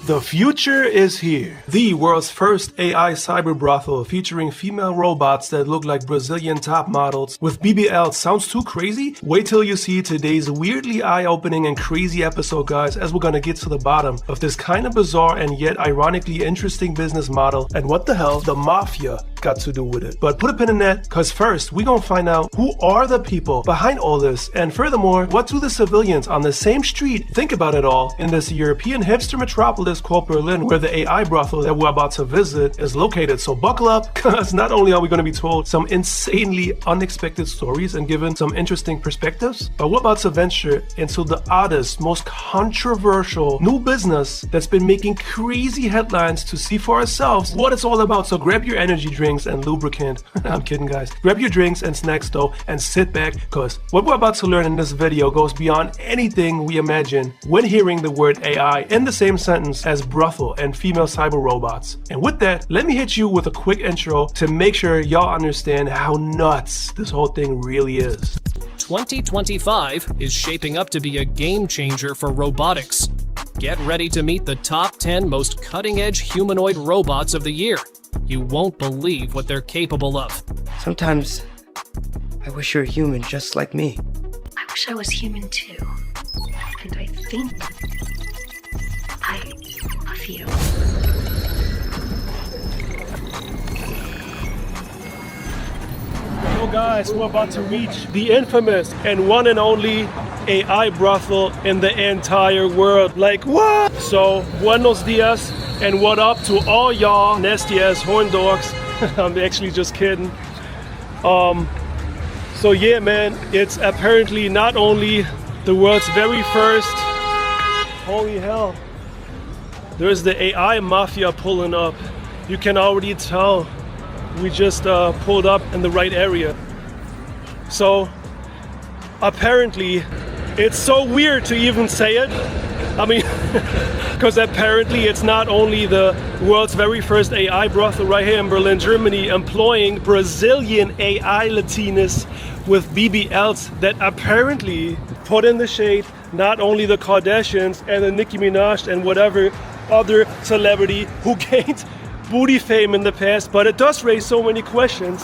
The future is here. The world's first AI cyber brothel featuring female robots that look like Brazilian top models with BBLs. Sounds too crazy? Wait till you see today's weirdly eye-opening and crazy episode, guys, as we're gonna get to the bottom of this kind of bizarre and yet ironically interesting business model and what the hell the mafia got to do with it. But put a pin in that, cause first we gonna find out who are the people behind all this, and furthermore, what do the civilians on the same street think about it all in this European hipster metropolis called Berlin, where the AI brothel that we're about to visit is located. So buckle up, cause not only are we gonna be told some insanely unexpected stories and given some interesting perspectives, but we're about to venture into the oddest, most controversial new business that's been making crazy headlines to see for ourselves what it's all about. So grab your energy drinks and lubricant. I'm kidding, guys. Grab your drinks and snacks though and sit back, cause what we're about to learn in this video goes beyond anything we imagine when hearing the word AI in the same sentence as brothel and female cyber robots. And with that, let me hit you with a quick intro to make sure y'all understand how nuts this whole thing really is. 2025 is shaping up to be a game changer for robotics. Get ready to meet the top 10 most cutting-edge humanoid robots of the year. You won't believe what they're capable of. Sometimes I wish you're human just like me. I wish I was human too. And I think I love you. So guys, we're about to reach the infamous and one and only AI brothel in the entire world. Like what? So buenos dias and what up to all y'all nasty ass horn dogs. I'm actually just kidding. So yeah, man, it's apparently not only the world's very first, holy hell, there's the AI mafia pulling up. You can already tell we just pulled up in the right area. So apparently it's so weird to even say it. I mean, because apparently it's not only the world's very first AI brothel right here in Berlin, Germany, employing Brazilian AI Latinas with BBLs that apparently put in the shade not only the Kardashians and the Nicki Minaj and whatever other celebrity who gained booty fame in the past, but it does raise so many questions.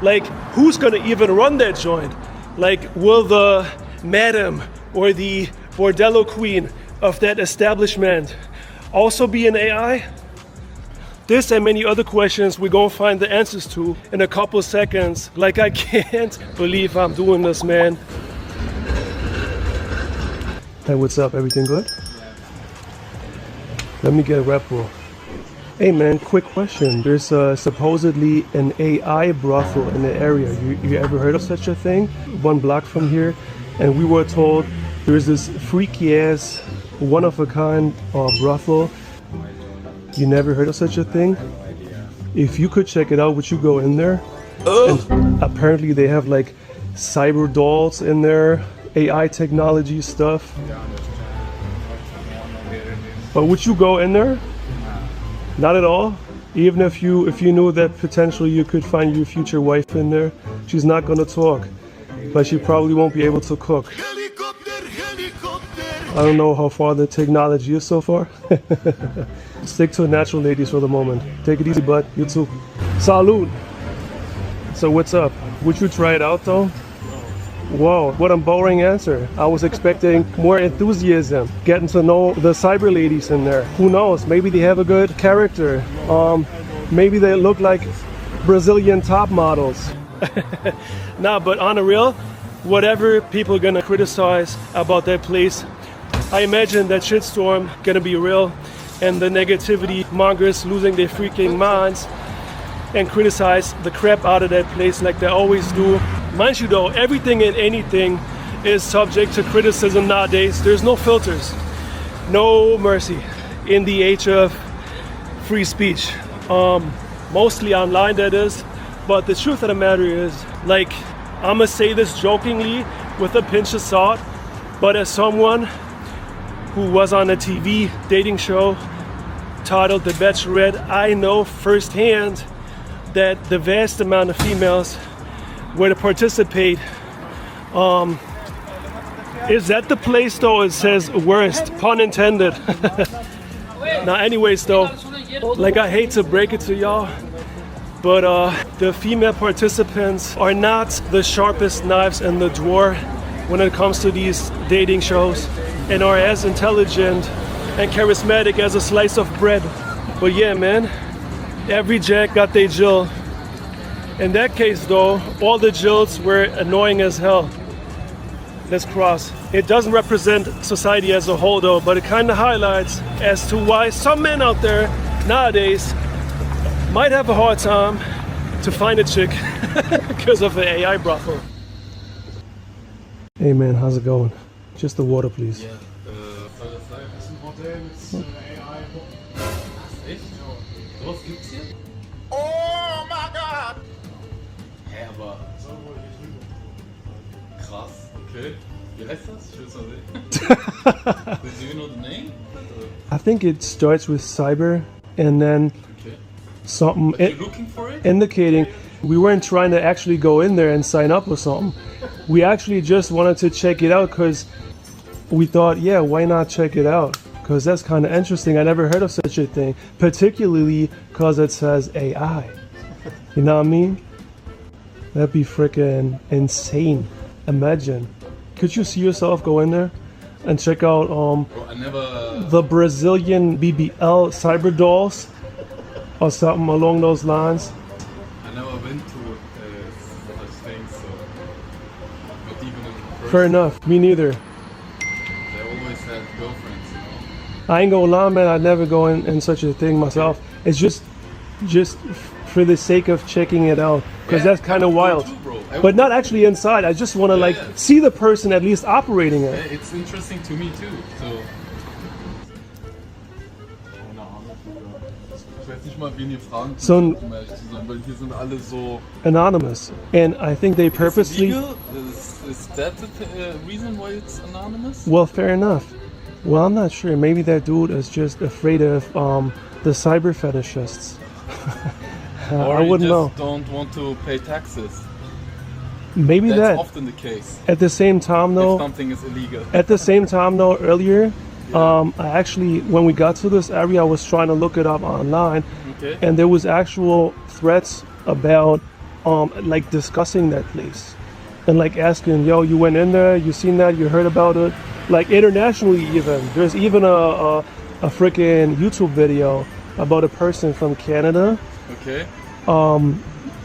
Like, who's gonna even run that joint? Like, will the madam or the bordello queen of that establishment also be an AI? This and many other questions we're gonna find the answers to in a couple seconds. Like, I can't believe I'm doing this, man. Hey, what's up? Everything good? Let me get a Red Bull. Hey man, quick question. There's supposedly an AI brothel in the area. You ever heard of such a thing? 1 block from here. And we were told there's this freaky ass, one-of-a-kind brothel. You never heard of such a thing? If you could check it out, would you go in there? And apparently they have like cyber dolls in there, AI technology stuff. But would you go in there? Not at all? Even if you knew that potentially you could find your future wife in there? She's not gonna talk, but she probably won't be able to cook. I don't know how far the technology is so far. Stick to natural ladies for the moment. Take it easy, bud. You too. Salud. So what's up? Would you try it out though? Whoa, what a boring answer. I was expecting more enthusiasm, getting to know the cyber ladies in there. Who knows, maybe they have a good character. Maybe they look like Brazilian top models. Nah, but on a real, whatever people are gonna criticize about that place, I imagine that shitstorm gonna be real, and the negativity mongers losing their freaking minds and criticize the crap out of that place like they always do. Mind you though, everything and anything is subject to criticism nowadays. There's no filters, no mercy in the age of free speech. Mostly online, that is. But the truth of the matter is, like, I'm gonna say this jokingly with a pinch of salt, but as someone who was on a TV dating show titled The Bachelorette, I know firsthand that the vast amount of females where to participate Is that the place though? It says worst, pun intended. Now, anyways, though, like I hate to break it to y'all, but the female participants are not the sharpest knives in the drawer when it comes to these dating shows, and are as intelligent and charismatic as a slice of bread. But yeah, man, every Jack got their Jill. In that case, though, all the Jills were annoying as hell. Let's cross. It doesn't represent society as a whole, though, but it kind of highlights as to why some men out there nowadays might have a hard time to find a chick because of the AI brothel. Hey man, how's it going? Just the water, please. Ja, soll das sein? Das ist ein Hotel mit AI. Was? Echt? Sowas gibt's hier? Oh my god! Hä, aber... Krass, okay. Wie heißt das? Ich will's mal sehen. Do you know the name? I think it starts with cyber and then something But you're looking for it? indicating we weren't trying to actually go in there and sign up or something. We actually just wanted to check it out because we thought, yeah, why not check it out? Because that's kind of interesting. I never heard of such a thing, particularly because it says AI. You know what I mean? That'd be freaking insane. Imagine. Could you see yourself go in there and check out Bro, I never... the Brazilian BBL cyber dolls or something along those lines? I never been to such things, so... Not even in person. Fair enough. Me neither. They always had girlfriends, you know? I ain't gonna lie, man. I'd never go in such a thing myself. It's just for the sake of checking it out, because that's kind of wild. Too, bro. But not actually inside. I just want to like see the person at least operating it. Yeah, it's interesting to me too. So. Keine Ahnung. Ich weiß nicht mal, wen ihr fragen So könnt, um ehrlich zu sein, weil hier sind alle so. Anonymous, and I think they purposely. Is that the reason why it's anonymous? Well, fair enough. Well, I'm not sure. Maybe that dude is just afraid of the cyber fetishists. Or I wouldn't you know. just don't want to pay taxes. Maybe That's that. often the case. At the same time, If though. something is illegal. At the same time, though, earlier, I actually, when we got to this area, I was trying to look it up online, Okay. and there was actual threats about, like discussing that place, and like asking, yo, you went in there, you seen that, you heard about it, like internationally even. There's even a freaking YouTube video about a person from Canada Okay.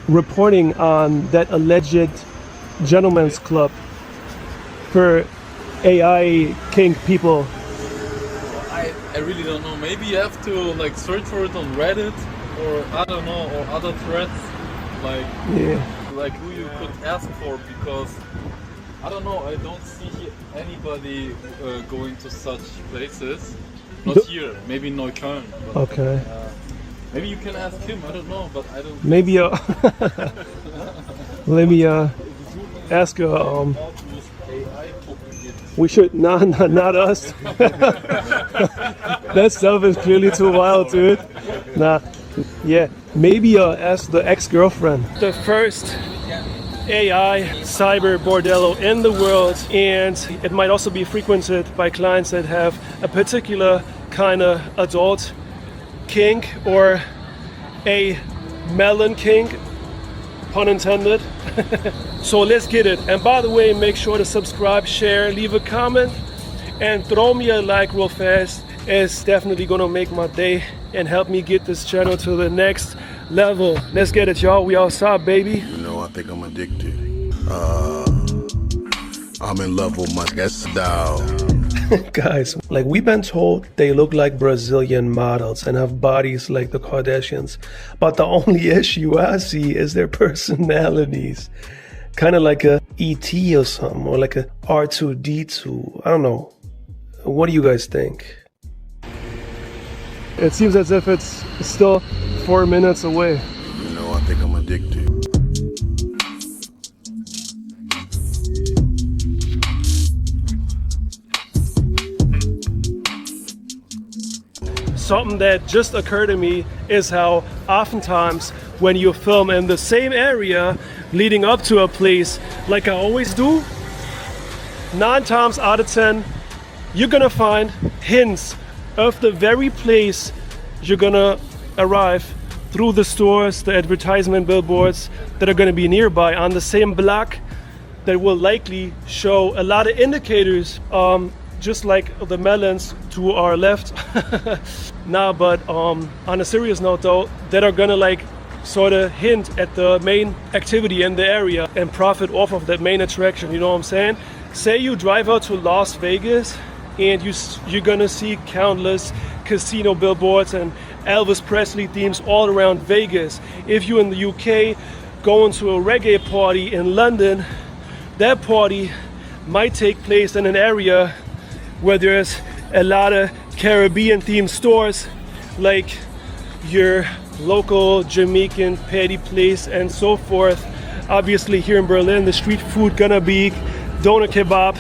reporting on that alleged gentleman's club for AI kink people. I really don't know. Maybe you have to like search for it on Reddit or I don't know, or other threads like Yeah. like who you could ask for, because I don't know, I don't see anybody going to such places. Not here, maybe in Neukölln. But, Okay. maybe you can ask him, I don't know, but I don't. Maybe let me ask we should not us. That stuff is clearly too wild, dude. Nah, yeah, maybe ask the ex-girlfriend. The first AI cyber bordello in the world, and it might also be frequented by clients that have a particular kind of adult kink or a melon kink, pun intended. So let's get it. And by the way, make sure to subscribe, share, leave a comment, and throw me a like real fast. It's definitely gonna make my day and help me get this channel to the next level. Let's get it, y'all. We outside, baby. You know, I think I'm addicted. I'm in love with my guest style. Guys, like we've been told they look like Brazilian models and have bodies like the Kardashians. But the only issue I see is their personalities. Kind of like a E.T. or something, or like a R2-D2. I don't know. What do you guys think? It seems as if it's still 4 minutes away. You know, I think I'm addicted. Something that just occurred to me is how oftentimes when you film in the same area leading up to a place, like I always do, 9 times out of 10, you're gonna find hints of the very place you're gonna arrive through the stores, the advertisement billboards that are gonna be nearby on the same block that will likely show a lot of indicators, just like the melons to our left. Nah, but on a serious note though, that are gonna like sort of hint at the main activity in the area and profit off of that main attraction, you know what I'm saying? Say you drive out to Las Vegas and you're gonna see countless casino billboards and Elvis Presley themes all around Vegas. If you're in the UK, going to a reggae party in London, that party might take place in an area where there's a lot of Caribbean themed stores, like your local Jamaican patty place and so forth. Obviously here in Berlin, the street food gonna be doner kebab.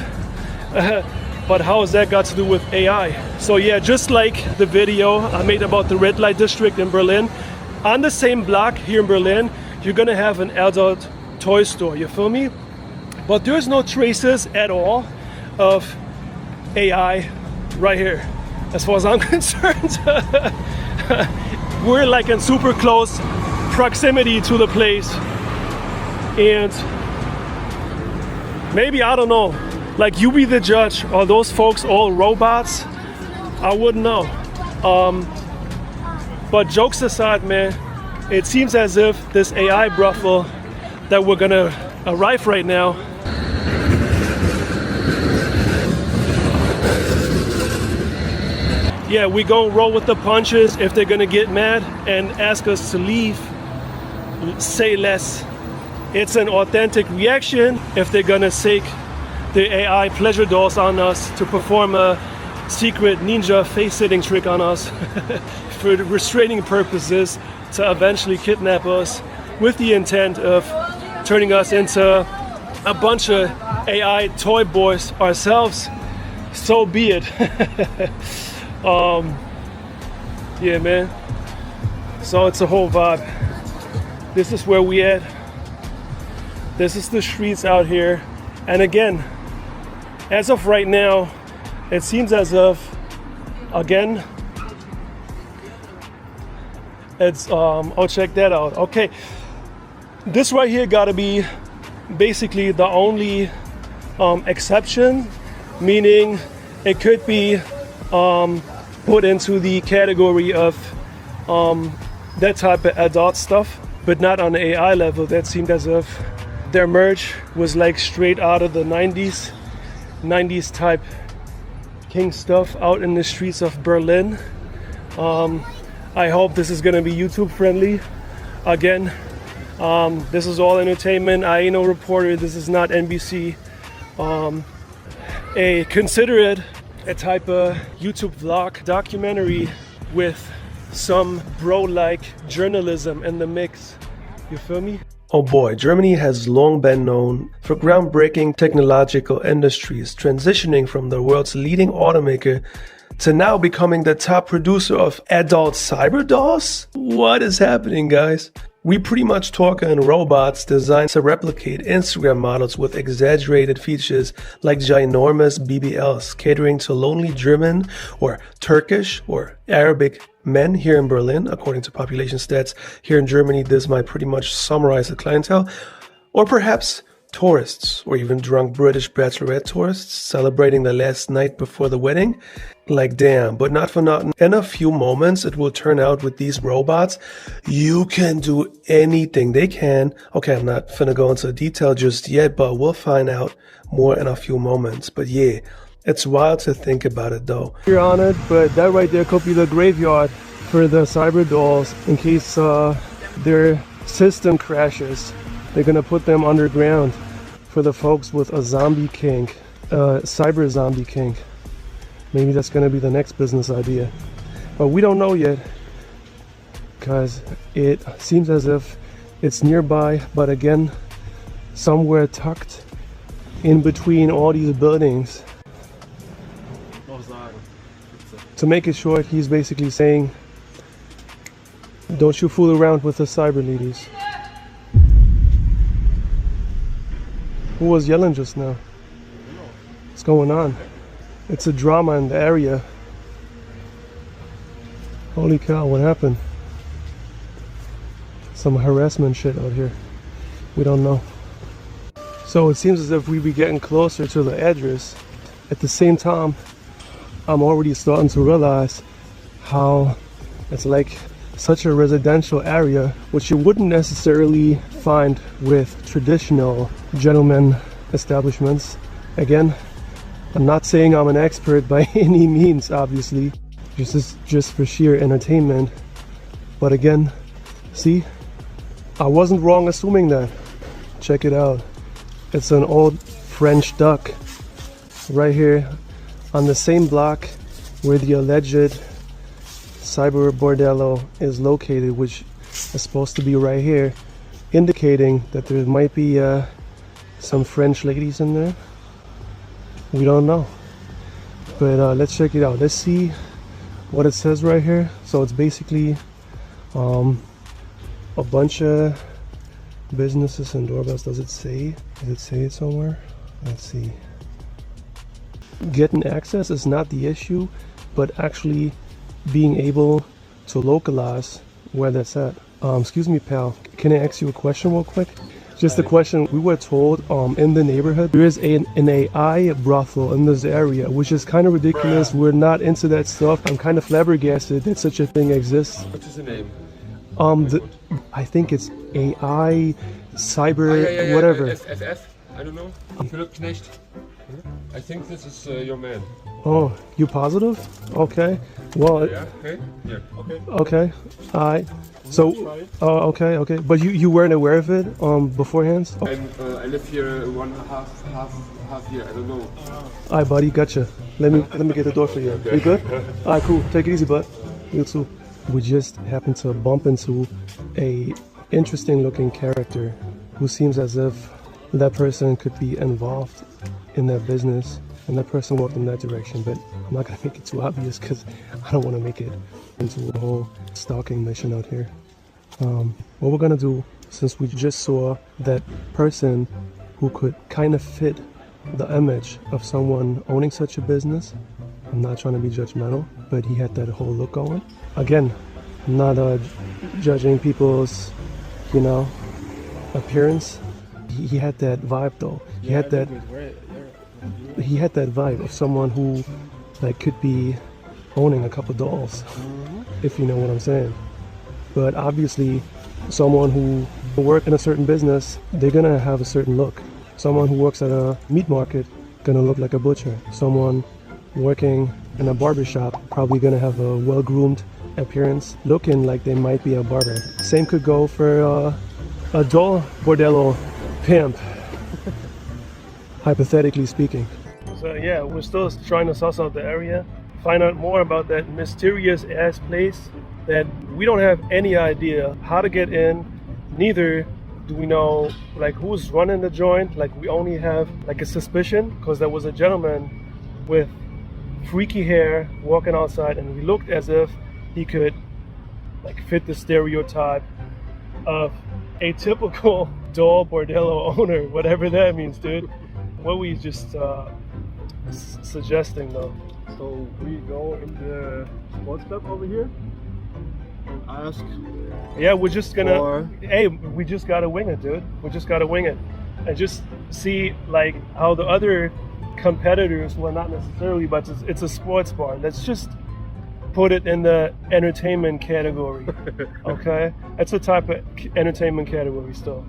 But how has that got to do with AI? So yeah, just like the video I made about the red light district in Berlin, on the same block here in Berlin, you're gonna have an adult toy store, you feel me? But there's no traces at all of AI right here, as far as I'm concerned. We're like in super close proximity to the place, and maybe, I don't know, like you be the judge. Are those folks all robots? I wouldn't know. But jokes aside, man, it seems as if this AI brothel that we're gonna arrive right now, yeah, we gonna roll with the punches. If they're gonna get mad and ask us to leave, say less. It's an authentic reaction. If they're gonna take the AI pleasure dolls on us to perform a secret ninja face-sitting trick on us for restraining purposes, to eventually kidnap us with the intent of turning us into a bunch of AI toy boys ourselves, so be it. Yeah, man. So it's a whole vibe. This is where we at. This is the streets out here. And again, as of right now, it seems as if, again, it's, oh, check that out. Okay, this right here gotta be basically the only exception, meaning it could be put into the category of that type of adult stuff, but not on the AI level. That seemed as if their merch was like straight out of the 90s type king stuff out in the streets of Berlin. I hope this is gonna be YouTube friendly. Again, this is all entertainment. I ain't no reporter. This is not NBC. Consider it a type of YouTube vlog documentary with some bro-like journalism in the mix. You feel me? Oh boy, Germany has long been known for groundbreaking technological industries, transitioning from the world's leading automaker to now becoming the top producer of adult cyber dolls? What is happening, guys? We pretty much talking robots designed to replicate Instagram models with exaggerated features like ginormous BBLs, catering to lonely German or Turkish or Arabic men here in Berlin. According to population stats here in Germany, this might pretty much summarize the clientele. Or perhaps tourists, or even drunk British bachelorette tourists celebrating the last night before the wedding. Like damn, but not for nothing. In a few moments, it will turn out with these robots, you can do anything. They can. Okay, I'm not finna go into detail just yet, but we'll find out more in a few moments. But yeah, it's wild to think about it though. You're on it, but that right there could be the graveyard for the cyber dolls in case their system crashes. They're gonna put them underground for the folks with a zombie kink, cyber zombie kink. Maybe that's gonna be the next business idea, but we don't know yet, because it seems as if it's nearby, but again, somewhere tucked in between all these buildings. To make it short, he's basically saying, don't you fool around with the cyber ladies. Who was yelling just now? What's going on? It's a drama in the area. Holy cow, what happened? Some harassment shit out here. We don't know. So it seems as if we be getting closer to the address. At the same time, I'm already starting to realize how it's like such a residential area, which you wouldn't necessarily find with traditional gentleman establishments. Again, I'm not saying I'm an expert by any means, obviously. This is just for sheer entertainment. But again, see, I wasn't wrong assuming that. Check it out. It's an old French duck right here on the same block where the alleged cyber bordello is located, which is supposed to be right here, indicating that there might be some French ladies in there. We don't know, but let's check it out. Let's see what it says right here. So it's basically a bunch of businesses and doorbells. Does it say? Does it say it somewhere? Let's see. Getting access is not the issue, but actually being able to localize where that's at. Excuse me, pal. Can I ask you a question real quick? Just a question. We were told in the neighborhood there is an AI brothel in this area, which is kind of ridiculous. We're not into that stuff. I'm kind of flabbergasted that such a thing exists. What is the name? I think it's AI, cyber, whatever. FF? I don't know. Philip Knecht. I think this is your man. Oh, you positive? Okay. Well. Yeah. Okay. Yeah. Okay. Okay. Alright. So. Oh, okay. But you weren't aware of it beforehand? Oh. I live here half year. I don't know. Alright, buddy. Gotcha. Let me get the door for you. Okay. You good? Alright, cool. Take it easy, bud. You too. We just happened to bump into a interesting looking character who seems as if that person could be involved in that business, and that person walked in that direction. But I'm not gonna make it too obvious because I don't want to make it into a whole stalking mission out here. What we're gonna do, since we just saw that person who could kind of fit the image of someone owning such a business, I'm not trying to be judgmental, but he had that whole look going. Again, I'm not judging people's, appearance. He had that vibe though. He had that vibe of someone who could be owning a couple dolls, if you know what I'm saying. But obviously, someone who works in a certain business, they're gonna have a certain look. Someone who works at a meat market, gonna look like a butcher. Someone working in a barber shop, probably gonna have a well-groomed appearance, looking like they might be a barber. Same could go for a doll bordello pimp, hypothetically speaking. So yeah, we're still trying to suss out the area, find out more about that mysterious ass place that we don't have any idea how to get in. Neither do we know who's running the joint. We only have a suspicion because there was a gentleman with freaky hair walking outside, and he looked as if he could fit the stereotype of a typical doll bordello owner, whatever that means, dude. What were you just suggesting though? So we go in the sports club over here and ask. Yeah, we're just gonna. Hey, we just gotta wing it, dude. We just gotta wing it, and just see how the other competitors. Well, not necessarily, but it's a sports bar. Let's just put it in the entertainment category. Okay, it's a type of entertainment category still.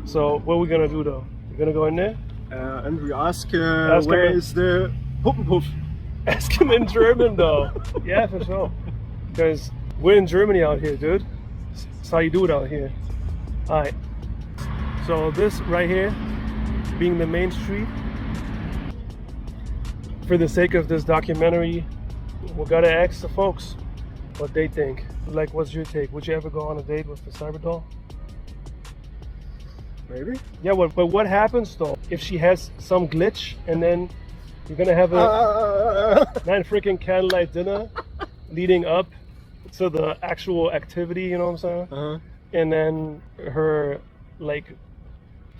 So what are we gonna do though? We're gonna go in there. And we ask where is the Puppenpuff? Ask him in German though. Yeah, for sure. Because we're in Germany out here, dude. That's how you do it out here. Alright. So this right here, being the main street, for the sake of this documentary, we gotta ask the folks what they think. What's your take? Would you ever go on a date with the cyber doll? Maybe. Yeah, but what happens though if she has some glitch and then you're gonna have a freaking candlelight dinner leading up to the actual activity, you know what I'm saying? And then her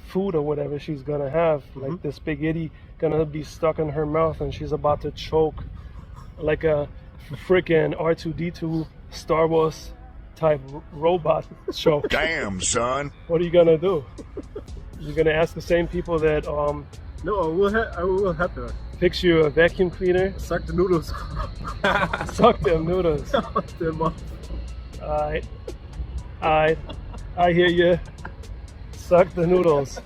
food or whatever she's gonna have, the spaghetti gonna be stuck in her mouth and she's about to choke like a freaking R2D2 Star Wars type robot show. Damn, son. What are you gonna do? You're gonna ask the same people that No, I will help her. fix you a vacuum cleaner, Suck the noodles. suck them noodles. Them off. I hear you. Suck the noodles.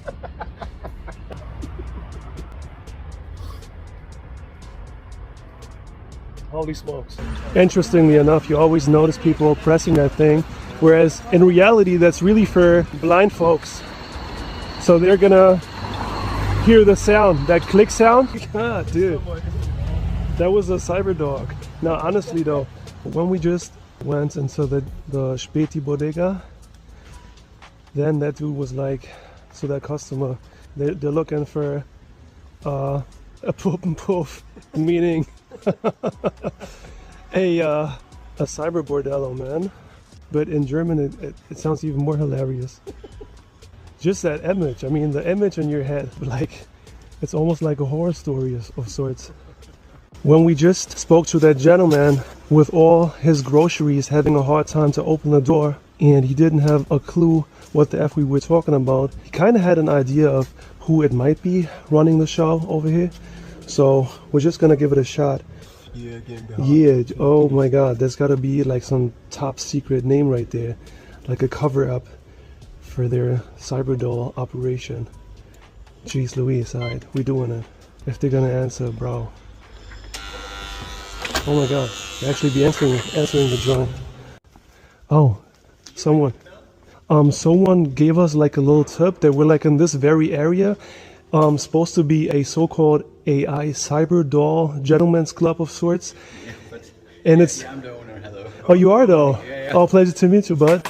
Holy smokes. Interestingly enough, you always notice people pressing that thing, whereas in reality that's really for blind folks. So they're gonna hear the sound, that click sound. Ah, dude, that was a cyber dog. Now honestly though, when we just went into the Späti Bodega, then that dude was like, so that customer, they're looking for a poop and poof, meaning a cyber bordello, man. But in German it sounds even more hilarious. Just that image, I mean the image in your head, like it's almost like a horror story of sorts. When we just spoke to that gentleman with all his groceries having a hard time to open the door, and he didn't have a clue what the F we were talking about, he kind of had an idea of who it might be running the show over here. So we're just gonna give it a shot. Yeah, oh my god, there's gotta be like some top secret name right there, like a cover up for their cyberdoll operation. Jeez Louise, alright, we doing it. If they're gonna answer, bro. Oh my god, they actually be answering the joint. Oh, someone gave us like a little tip that we're like in this very area, supposed to be a so-called AI cyber doll gentleman's club of sorts. Yeah, but and it's I'm the owner, hello. Oh, you are though? Yeah. Oh, pleasure to meet you, bud.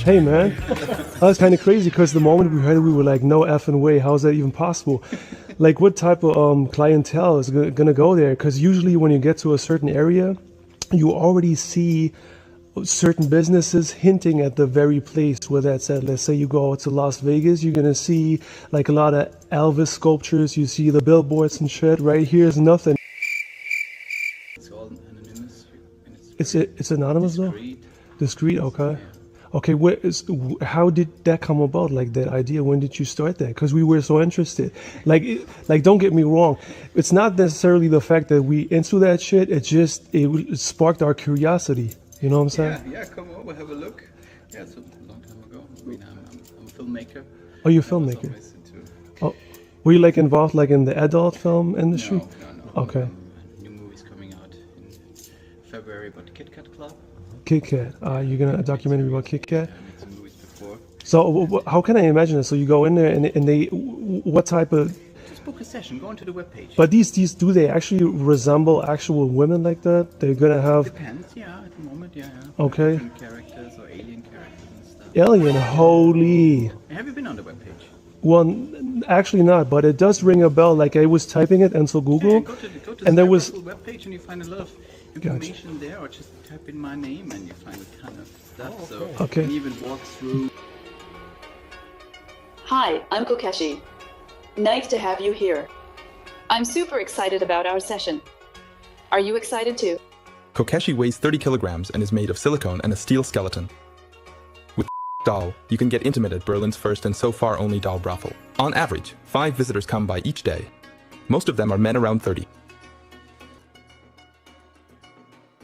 Hey man, that was kind of crazy because the moment we heard it, we were like, no effing way, how is that even possible? Like what type of clientele is gonna go there? Because usually when you get to a certain area, you already see certain businesses hinting at the very place where that's at. Let's say you go to Las Vegas, you're gonna see like a lot of Elvis sculptures, you see the billboards and shit. Right here is nothing. It's all anonymous. It's anonymous discreet. though? Discreet, okay. Okay, how did that come about, like that idea? When did you start that? Because we were so interested. Like don't get me wrong. It's not necessarily the fact that we into that shit. It sparked our curiosity. You know what I'm saying? Yeah, come over, have a look. Yeah, it's a long time ago. I mean, I'm a filmmaker. Oh, you're a filmmaker? Oh, were you like involved like in the adult film industry? No. Okay. New movies coming out in February about Kit Kat Club. Kit Kat. You're gonna a documentary about Kit Kat? I made some movies before. So how can I imagine this? So you go in there and they, what type of? Just book a session. Go onto the webpage. But these do they actually resemble actual women like that? They're gonna have. Depends. Yeah, at the moment, yeah. Okay. Different characters or alien characters and stuff. Alien, holy. Have you been on the webpage? Well, actually not, but it does ring a bell. Like I was typing it into Google, Yeah, go to and the there was. webpage and you find a lot of information there, or just type in my name and you find a ton of stuff. So Okay. you can even walk through. Hi, I'm Kokeshi. Nice to have you here. I'm super excited about our session. Are you excited too? Kokeshi weighs 30 kilograms and is made of silicone and a steel skeleton. With doll, you can get intimate at Berlin's first and so far only doll brothel. On average, 5 visitors come by each day. Most of them are men around 30.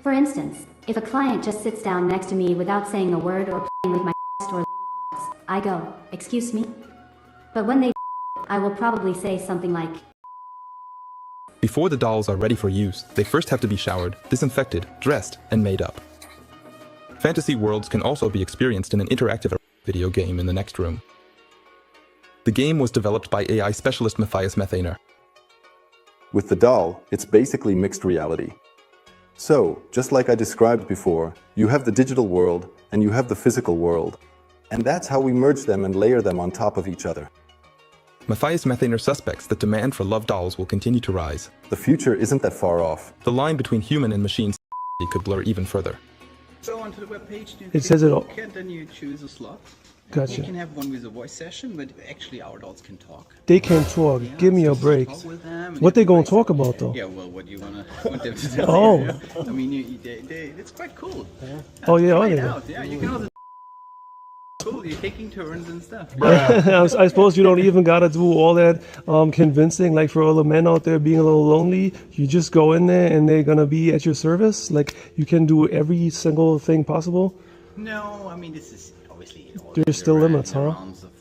For instance, if a client just sits down next to me without saying a word or playing with my or I go, excuse me? But when they I will probably say something like, Before the dolls are ready for use, they first have to be showered, disinfected, dressed, and made up. Fantasy worlds can also be experienced in an interactive video game in the next room. The game was developed by AI specialist Matthias Methaner. With the doll, it's basically mixed reality. So, just like I described before, you have the digital world and you have the physical world. And that's how we merge them and layer them on top of each other. Matthias Methaner suspects that demand for love dolls will continue to rise. The future isn't that far off. The line between human and machine could blur even further. Go onto the webpage, It says it all. and then you choose a slot. Gotcha. You can have one with a voice session, but actually our dolls can talk. They can talk. Give me a break. What they gonna talk about though? Yeah, well, what do you want them to tell Oh. you? Yeah? I mean, it's quite cool. Oh yeah, Try oh it yeah. out. Yeah, you can also cool. You're taking turns and stuff. I suppose you don't even gotta do all that convincing. Like for all the men out there being a little lonely, you just go in there and they're gonna be at your service. Like you can do every single thing possible. No, I mean this is obviously There's still limits, in the huh? realms of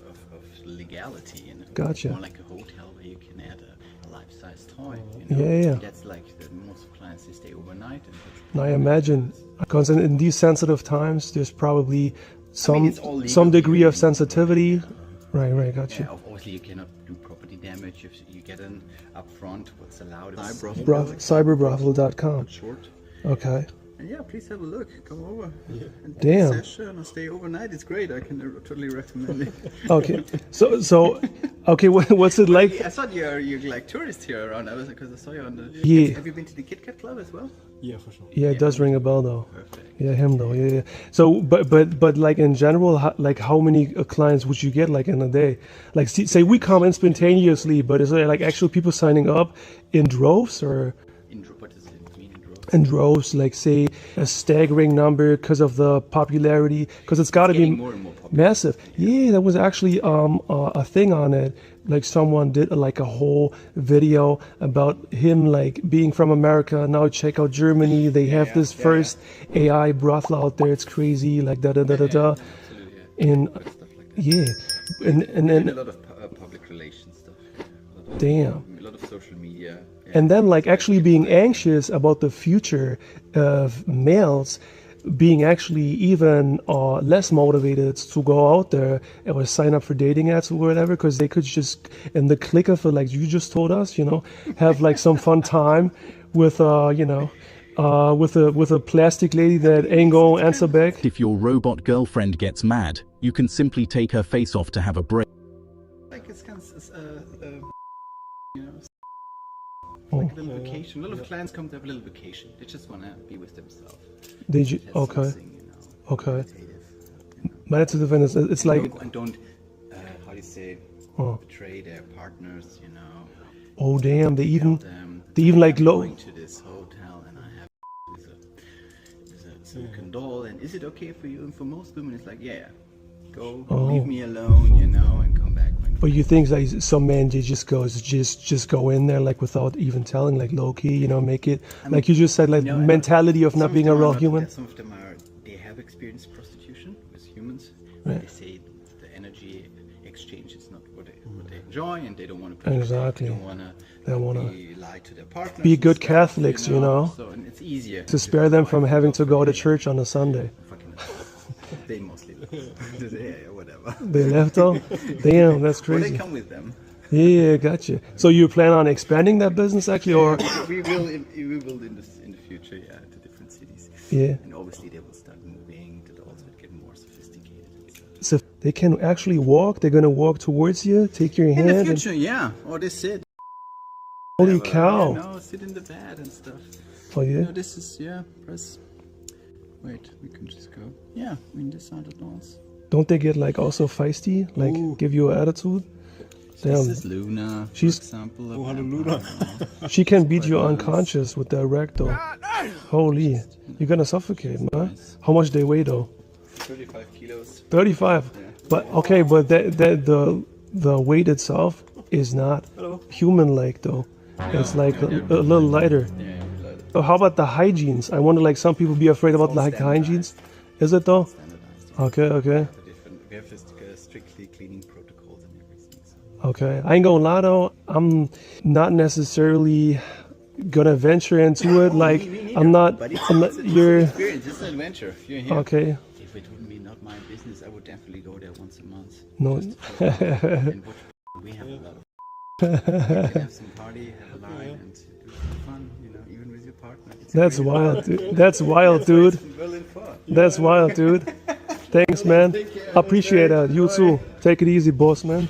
legality. You know? Gotcha. More like a hotel where you can add a life-size toy. You know? Yeah. That's like most clients they stay overnight. And I imagine, because in these sensitive times, there's probably some degree of sensitivity. Right, gotcha. Yeah, obviously you cannot do property damage if you get an upfront. What's allowed? Cyberbrothel.com. Short. Okay. And yeah, please have a look. Come over. And Damn. take a session or stay overnight. It's great. I can totally recommend it. Okay. So, okay. What's it like? I thought you're like tourist here around. Because I saw you on the. Yeah. Have you been to the Kit Kat Club as well? Yeah, for sure. Yeah, it does ring a bell though. Perfect. Yeah, him though. Yeah. So, but like in general, how many clients would you get like in a day? Like, say we come in spontaneously, but is there like actual people signing up in droves or? What does it mean in droves? In droves, like say a staggering number because of the popularity, because it's got to be more and more massive. Yeah, there was actually a thing on it. Like someone did like a whole video about him like being from America. Now check out Germany. They have this first AI brothel out there. It's crazy. Like da da da da da. And yeah, and then a lot of public relations stuff. Damn. A lot of social media. And then like actually being anxious about the future of males being actually even less motivated to go out there or sign up for dating apps or whatever, because they could just in the click of it, like you just told us, have like some fun time with with a plastic lady that ain't gonna answer back. If your robot girlfriend gets mad, you can simply take her face off to have a break. Like it's kind of, like a little vacation. A lot of clients come to have a little vacation. They just want to be with themselves. Okay. Okay. But it's a different. It's like. And don't how do you say? Betray their partners. Oh damn! They even like going to this hotel and I have with a silicon doll, and is it okay for you? And for most women, it's like go leave me alone, and come back. But you think like some men just go in there like without even telling, like low key, make it like you just said, like mentality of not being a real human. Some of them they have experienced prostitution with humans. Right. They say the energy exchange is not what they enjoy, and they don't want to. Exactly. They don't want to lie to their partners. Be good Catholics, So and it's easier to spare them from having to go to church on a Sunday. They mostly whatever. They left though? Damn, that's crazy. Well, they come with them. Yeah, gotcha. So you plan on expanding that business actually, or? We will in the future, to different cities. Yeah. And obviously they will start moving. The dolls will get more sophisticated. So they can actually walk. They're gonna walk towards you, take your hand. In the future, or they sit. Holy cow! Sit in the bed and stuff. Oh yeah. This is press. Wait, we can just go. Yeah, I mean these are the dolls. Don't they get like also feisty? Like give you an attitude? Damn. This is Luna, for example. Oh, hello, Luna. She can beat you unconscious with that erector. Holy, you're gonna suffocate, man. How much they weigh though? 35 kilos. 35. Yeah. But okay, but the weight itself is not human-like though. It's like a little lighter. So how about the hygienes? I wonder, like some people be afraid about the hygienes. Is it though? Okay. We have strictly cleaning protocols and everything. Okay, I ain't gonna lie though, I'm not necessarily gonna venture into it. Like I'm not. You're. Experience. It's an adventure. If you're here. Okay. If it wouldn't be not my business, I would definitely go there once a month. No. And we have a lot of. You can have some party, have a line, and do some fun. Even with your partner. That's wild, dude. That's wild, dude. That's wild, dude. Thanks, man. Appreciate that. You too. Take it easy, boss, man.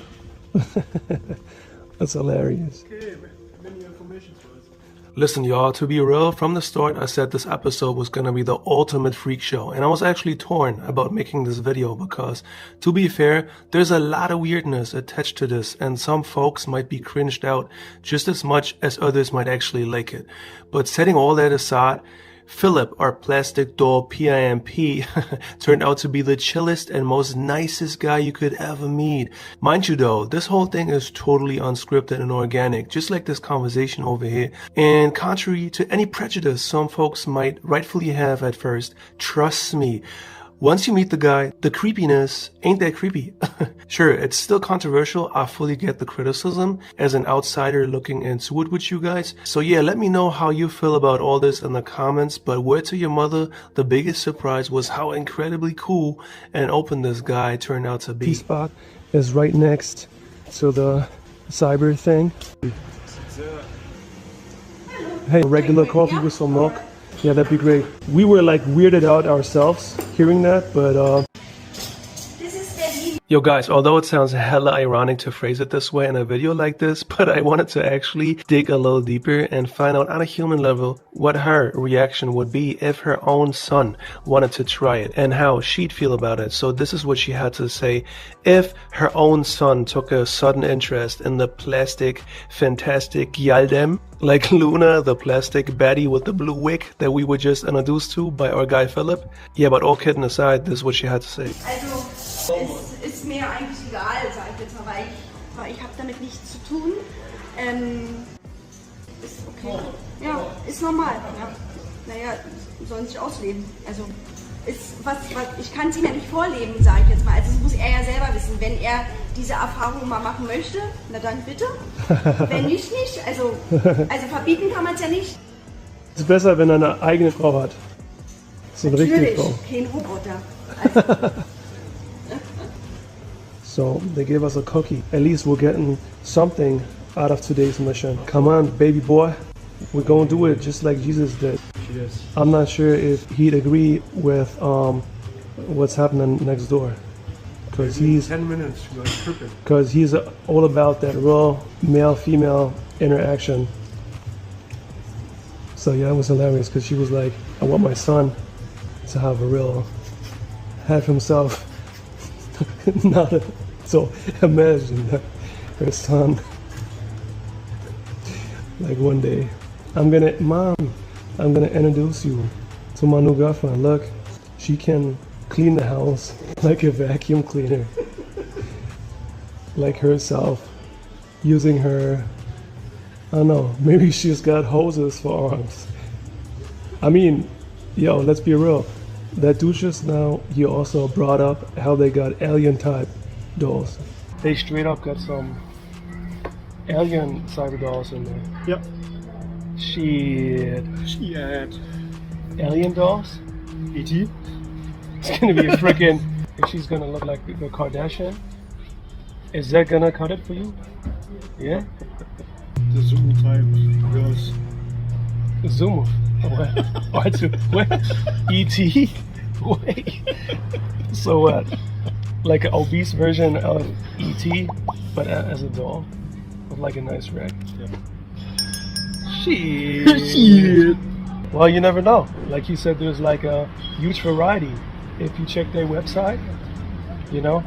That's hilarious. Okay, many information for us. Listen, y'all, to be real, from the start, I said this episode was gonna be the ultimate freak show, and I was actually torn about making this video because, to be fair, there's a lot of weirdness attached to this, and some folks might be cringed out just as much as others might actually like it. But setting all that aside, Philip, our plastic doll PIMP, turned out to be the chillest and most nicest guy you could ever meet. Mind you though, this whole thing is totally unscripted and organic, just like this conversation over here. And contrary to any prejudice some folks might rightfully have at first, trust me, once you meet the guy, the creepiness ain't that creepy. Sure, it's still controversial. I fully get the criticism as an outsider looking into it with you guys. So yeah, let me know how you feel about all this in the comments. But word to your mother, the biggest surprise was how incredibly cool and open this guy turned out to be. P-spot is right next to the cyber thing. Hey, regular coffee with some milk. Yeah, that'd be great. We were like weirded out ourselves hearing that, but yo guys, although it sounds hella ironic to phrase it this way in a video like this, but I wanted to actually dig a little deeper and find out on a human level what her reaction would be if her own son wanted to try it and how she'd feel about it. So this is what she had to say if her own son took a sudden interest in the plastic fantastic Yaldem, like Luna, the plastic baddie with the blue wig that we were just introduced to by our guy Philip. Yeah, but all kidding aside, this is what she had to say. Es ist mir eigentlich egal, sag ich jetzt mal, weil ich habe damit nichts zu tun. Ist okay. Ja, ist normal. Ja. Naja, sollen sich ausleben. Also, ist was ich kann es ihm ja nicht vorleben, sage ich jetzt mal. Also, das muss er ja selber wissen. Wenn er diese Erfahrung mal machen möchte, na dann bitte. Wenn nicht. Also verbieten kann man es ja nicht. Es ist besser, wenn er eine eigene Frau hat. So eine richtige Frau. Kein Roboter. So they gave us a cookie. At least we're getting something out of today's mission. Come on, baby boy. We're gonna do it just like Jesus did. I'm not sure if he'd agree with what's happening next door. Because he's 10 minutes, perfect. Because he's all about that raw male-female interaction. So yeah, it was hilarious because she was like, I want my son to have himself. So imagine her son, like one day, Mom, I'm gonna introduce you to my new girlfriend. Look, she can clean the house like a vacuum cleaner, like herself, using her, I don't know, maybe she's got hoses for arms. I mean, yo, let's be real. That dude just now, he also brought up how they got alien type dolls. They straight up got some alien cyber dolls in there. Yep. Shit. Alien dolls? E.T. It's gonna be a freaking, she's gonna look like the Kardashian. Is that gonna cut it for you? Yeah? The Zoom type girls. Zoom? What? E.T.? Wait. So what? Like an obese version of E.T., but as a doll? With like a nice rack? Yeah. Shit. Well, you never know. Like you said, there's like a huge variety. If you check their website, you know?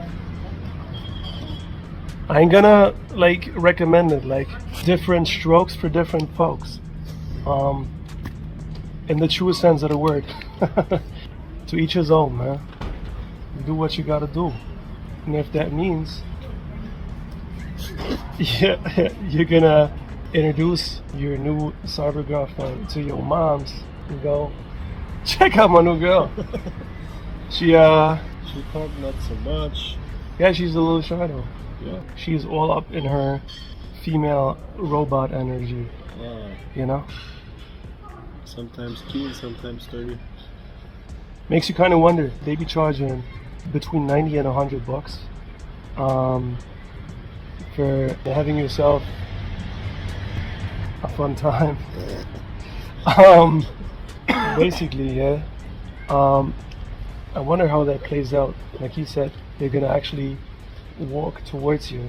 I ain't gonna like recommend it, like different strokes for different folks. In the truest sense of the word. To each his own, man. You do what you gotta do. And if that means you're gonna introduce your new cyber girlfriend to your moms and go, check out my new girl. She pumped not so much. Yeah, she's a little shy though. Yeah. She's all up in her female robot energy. Wow. You know? Sometimes 2, sometimes 30. Makes you kind of wonder. They be charging between 90 and 100 bucks for having yourself a fun time. Basically, yeah. I wonder how that plays out. Like he said, they're gonna actually walk towards you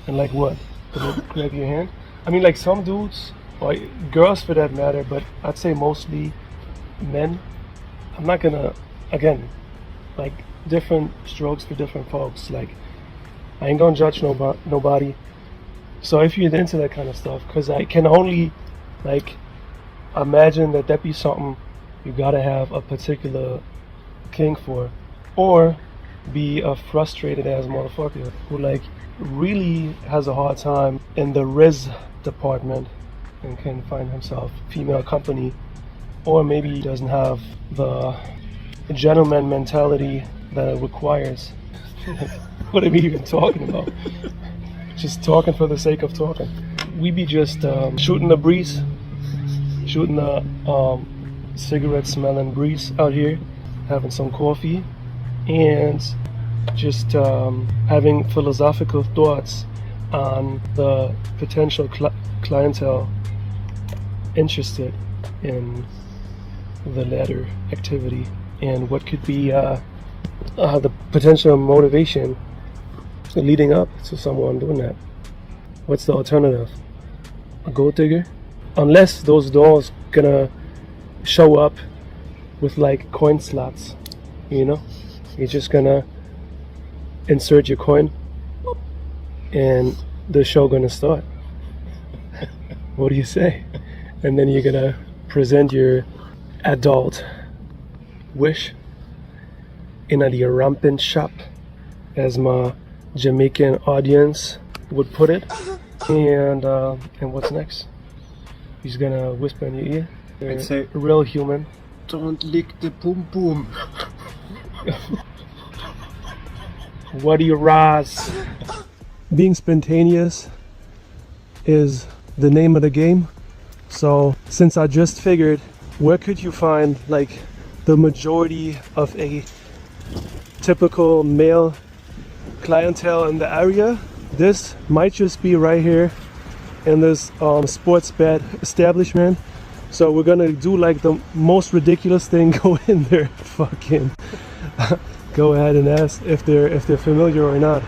and like what? Gonna grab your hand? I mean, like some dudes or girls for that matter, but I'd say mostly men. I'm not gonna, again, like different strokes for different folks. Like I ain't gonna judge nobody. So if you're into that kind of stuff, because I can only like imagine that be something you gotta have a particular kink for, or be a frustrated ass motherfucker who like really has a hard time in the riz department and can find himself female company, or maybe he doesn't have the gentleman mentality that it requires. What am I even talking about? Just talking for the sake of talking. We be just shooting the breeze, shooting the cigarette smelling breeze out here, having some coffee, and just having philosophical thoughts on the potential clientele interested in the latter activity, and what could be the potential motivation leading up to someone doing that. What's the alternative? A gold digger? Unless those dolls gonna show up with like coin slots, you know? You're just gonna insert your coin and the show gonna start. What do you say? And then you're gonna present your adult wish in a rampant shop, as my Jamaican audience would put it. And what's next? He's gonna whisper in your ear. I'd say, a real human. Don't lick the boom boom. What do you rise? Being spontaneous is the name of the game. So since I just figured, where could you find like the majority of a typical male clientele in the area? This might just be right here in this sports bet establishment. So we're gonna do like the most ridiculous thing, go in there, fucking go ahead and ask if they're familiar or not.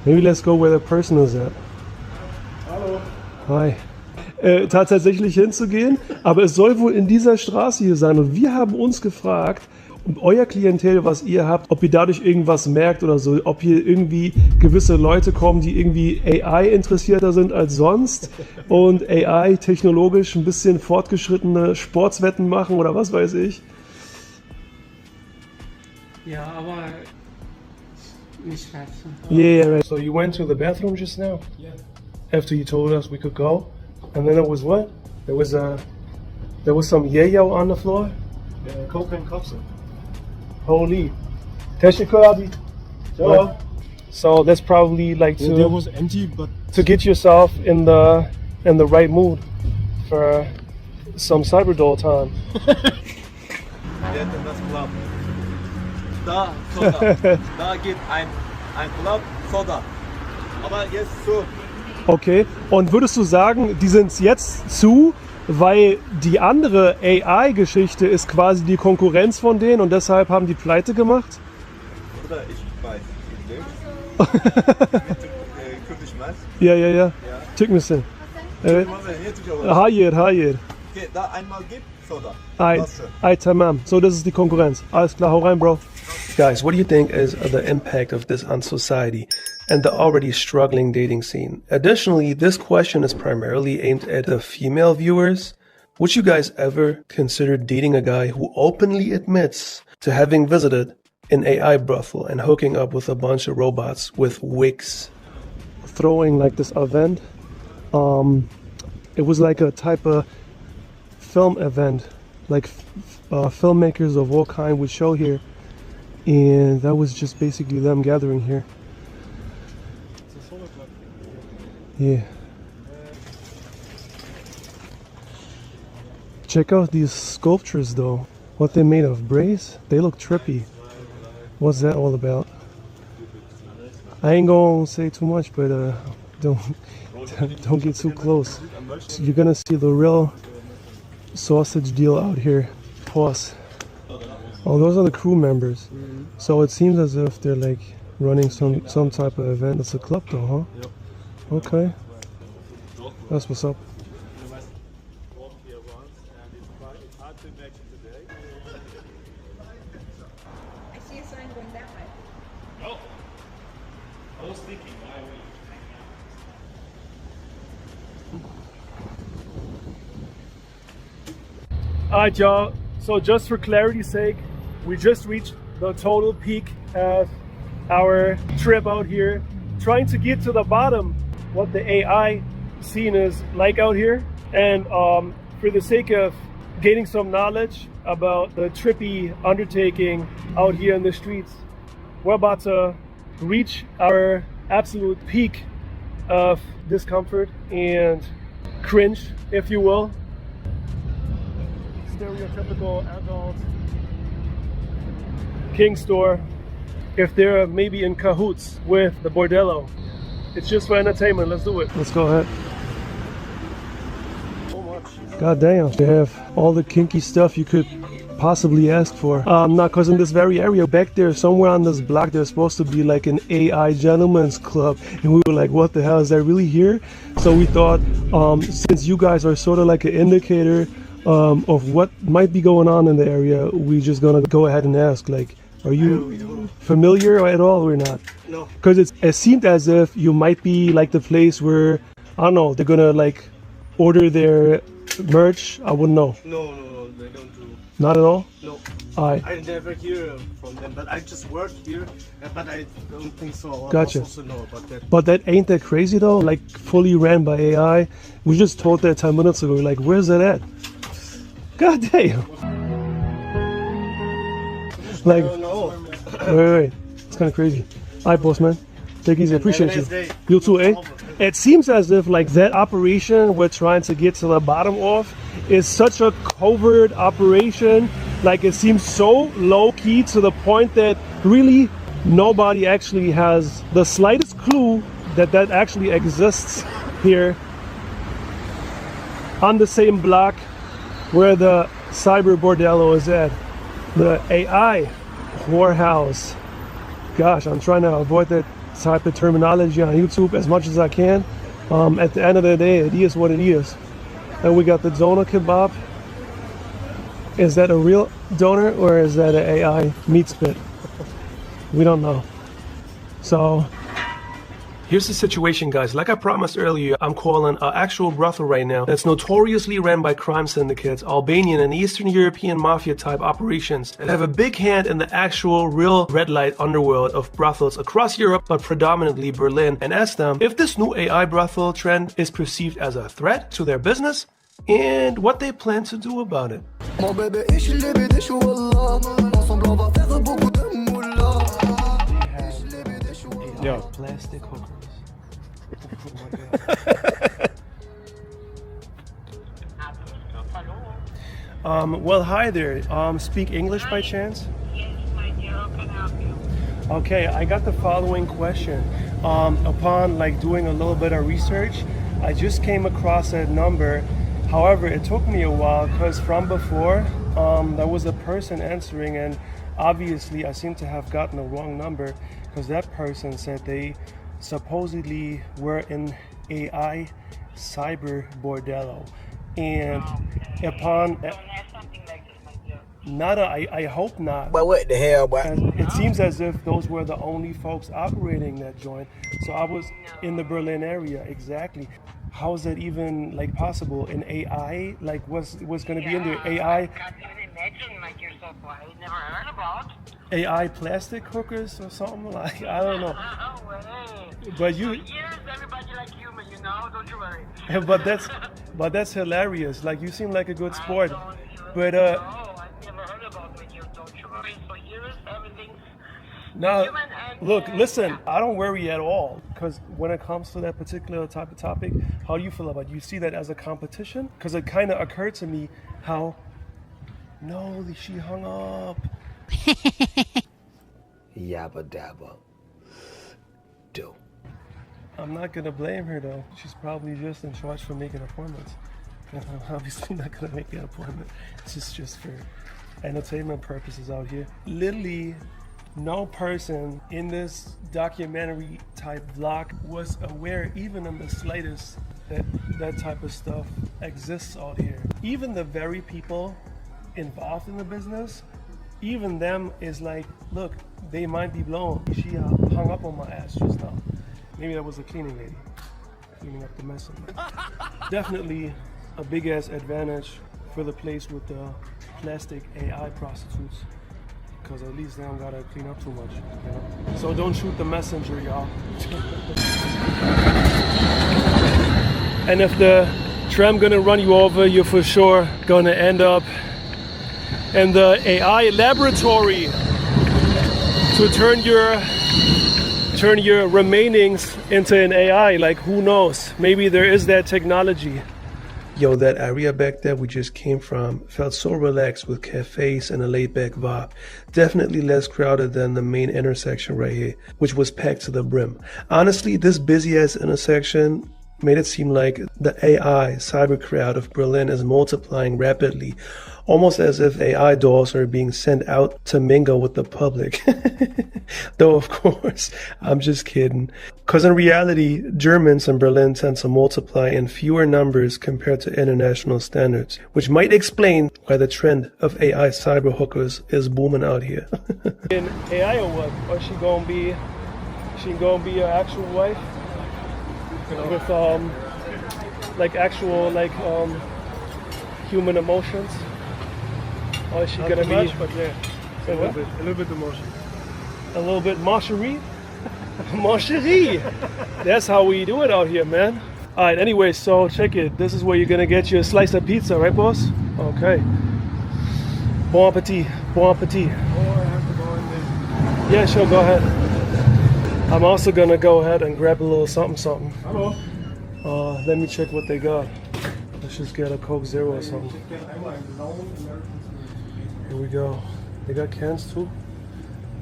Maybe let's go where the person is at. Hallo. Hi. Tatsächlich hinzugehen, aber es soll wohl in dieser Straße hier sein, und wir haben uns gefragt, ob euer Klientel, was ihr habt, ob ihr dadurch irgendwas merkt oder so, ob hier irgendwie gewisse Leute kommen, die irgendwie AI interessierter sind als sonst und AI technologisch ein bisschen fortgeschrittene Sportswetten machen oder was weiß ich. Ja, aber nicht weit. Yeah, right. So you went to the bathroom just now? Yeah. After you told us we could go? And then it was what? There was some yayo on the floor? Yeah, cocaine capsule. Holy. Teshikobi. So that's probably like Yeah, there was empty, but to get yourself in the right mood for some Cyberdoll time. das Club. Da, Soda. Da geht ein Club, Soda. Aber jetzt zu. Okay, und würdest du sagen, die sind jetzt zu, weil die andere AI-Geschichte ist quasi die Konkurrenz von denen und deshalb haben die pleite gemacht? Oder ich weiß nicht. Könnte ich mal? Ja. Tyk misin. Evet. Hayır. Da einmal gib, Soda. Ay, tamam. So this is die Konkurrenz. Alles klar, hau rein, bro. Guys, what do you think is the impact of this on society and the already struggling dating scene? Additionally, this question is primarily aimed at the female viewers. Would you guys ever consider dating a guy who openly admits to having visited an AI brothel and hooking up with a bunch of robots with wigs? Throwing like this event. It was like a type of film event, like filmmakers of all kind would show here. And that was just basically them gathering here. Yeah. Check out these sculptures though. What they made of, brace? They look trippy. What's that all about? I ain't gonna say too much, but don't get too close. You're gonna see the real sausage deal out here. Pause. Oh, those are the crew members. So it seems as if they're like running some type of event. It's a club though, huh? Okay. That's what's up. Alright, y'all. So just for clarity's sake, we just reached the total peak of our trip out here, trying to get to the bottom what the AI scene is like out here. And for the sake of gaining some knowledge about the trippy undertaking out here in the streets, we're about to reach our absolute peak of discomfort and cringe, if you will. Stereotypical adult king store, if they're maybe in cahoots with the bordello. It's just for entertainment. Let's do it. Let's go ahead. God damn, they have all the kinky stuff you could possibly ask for. Not because in this very area back there, somewhere on this block, there's supposed to be like an AI gentleman's club, and we were like, what the hell, is that really here? So we thought, since you guys are sort of like an indicator of what might be going on in the area, we just gonna go ahead and ask, like, are you familiar at all or not? No. Because it seemed as if you might be like the place where, I don't know, they're gonna like order their merch. I wouldn't know. No, they don't do. Not at all? No. I never hear from them, but I just work here, but I don't think so. Gotcha. I also know about that. But that ain't that crazy though? Like fully ran by AI? We just told that 10 minutes ago. We're like, where's that at? God damn. Like, I don't know. wait. It's kind of crazy. Alright, boss man. Take it easy. Appreciate you. Have a nice day. You too, eh? It seems as if like that operation we're trying to get to the bottom of is such a covert operation. Like it seems so low key to the point that really nobody actually has the slightest clue that that actually exists here on the same block where the cyber bordello is at. The AI whorehouse. Gosh, I'm trying to avoid that type of terminology on YouTube as much as I can. At the end of the day, it is what it is. And we got the doner kebab. Is that a real donor or is that an AI meat spit? We don't know. So here's the situation, guys. Like I promised earlier, I'm calling an actual brothel right now that's notoriously ran by crime syndicates, Albanian and Eastern European mafia type operations that have a big hand in the actual real red light underworld of brothels across Europe, but predominantly Berlin, and ask them if this new AI brothel trend is perceived as a threat to their business and what they plan to do about it. Yeah. Plastic hookers. Well, hi there. Speak English by chance? Yes, my dear. How can I help you? Okay, I got the following question. Upon like doing a little bit of research, I just came across that number. However, it took me a while because from before, there was a person answering, and obviously I seem to have gotten the wrong number because that person said they supposedly were in AI cyber bordello. And upon I hope not. But what the hell, boy? It seems as if those were the only folks operating that joint. So I was in the Berlin area, exactly. How is that even like possible? In AI, like what's going to be in there? AI. I can't even imagine, my dear so far. I never heard about. AI plastic hookers or something like I don't know. But you. For years, everybody like human, you know. Don't you worry. but that's hilarious. Like you seem like a good sport. But no, look, listen, I don't worry at all because when it comes to that particular type of topic, how do you feel about it? You see that as a competition? Because it kind of occurred to me how, no, she hung up. Yabba dabba. Do. I'm not going to blame her though. She's probably just in charge for making appointments. And I'm obviously not going to make an appointment. This is just for entertainment purposes out here. Literally, no person in this documentary type vlog was aware even in the slightest that that type of stuff exists out here. Even the very people involved in the business, even them is like, look, they might be blown. She hung up on my ass just now. Maybe that was a cleaning lady cleaning up the mess. Definitely a big ass advantage for the place with the plastic AI prostitutes, because at least they don't gotta clean up too much, you know? So don't shoot the messenger, y'all. And if the tram gonna run you over, you're for sure gonna end up in the AI laboratory to turn your remainings into an AI. Like, who knows? Maybe there is that technology. Yo, that area back there we just came from felt so relaxed with cafes and a laid-back vibe. Definitely less crowded than the main intersection right here, which was packed to the brim. Honestly, this busy-ass intersection made it seem like the AI cyber crowd of Berlin is multiplying rapidly, almost as if AI dolls are being sent out to mingle with the public. Though, of course, I'm just kidding. Because in reality, Germans in Berlin tend to multiply in fewer numbers compared to international standards, which might explain why the trend of AI cyber hookers is booming out here. In AI or what? Or she gonna be your actual wife? With like actual human emotions? Or is she gonna be much, but yeah, a little bit emotion. A little bit marcherie? Marcherie! That's how we do it out here, man. Alright, anyway, so check it. This is where you're gonna get your slice of pizza, right, boss? Okay. Bon appetit. Bon appetit. Oh, I have to go in there. Yeah, sure, go ahead. I'm also gonna go ahead and grab a little something. Hello. Let me check what they got. Let's just get a Coke Zero or something. Here we go. They got cans too?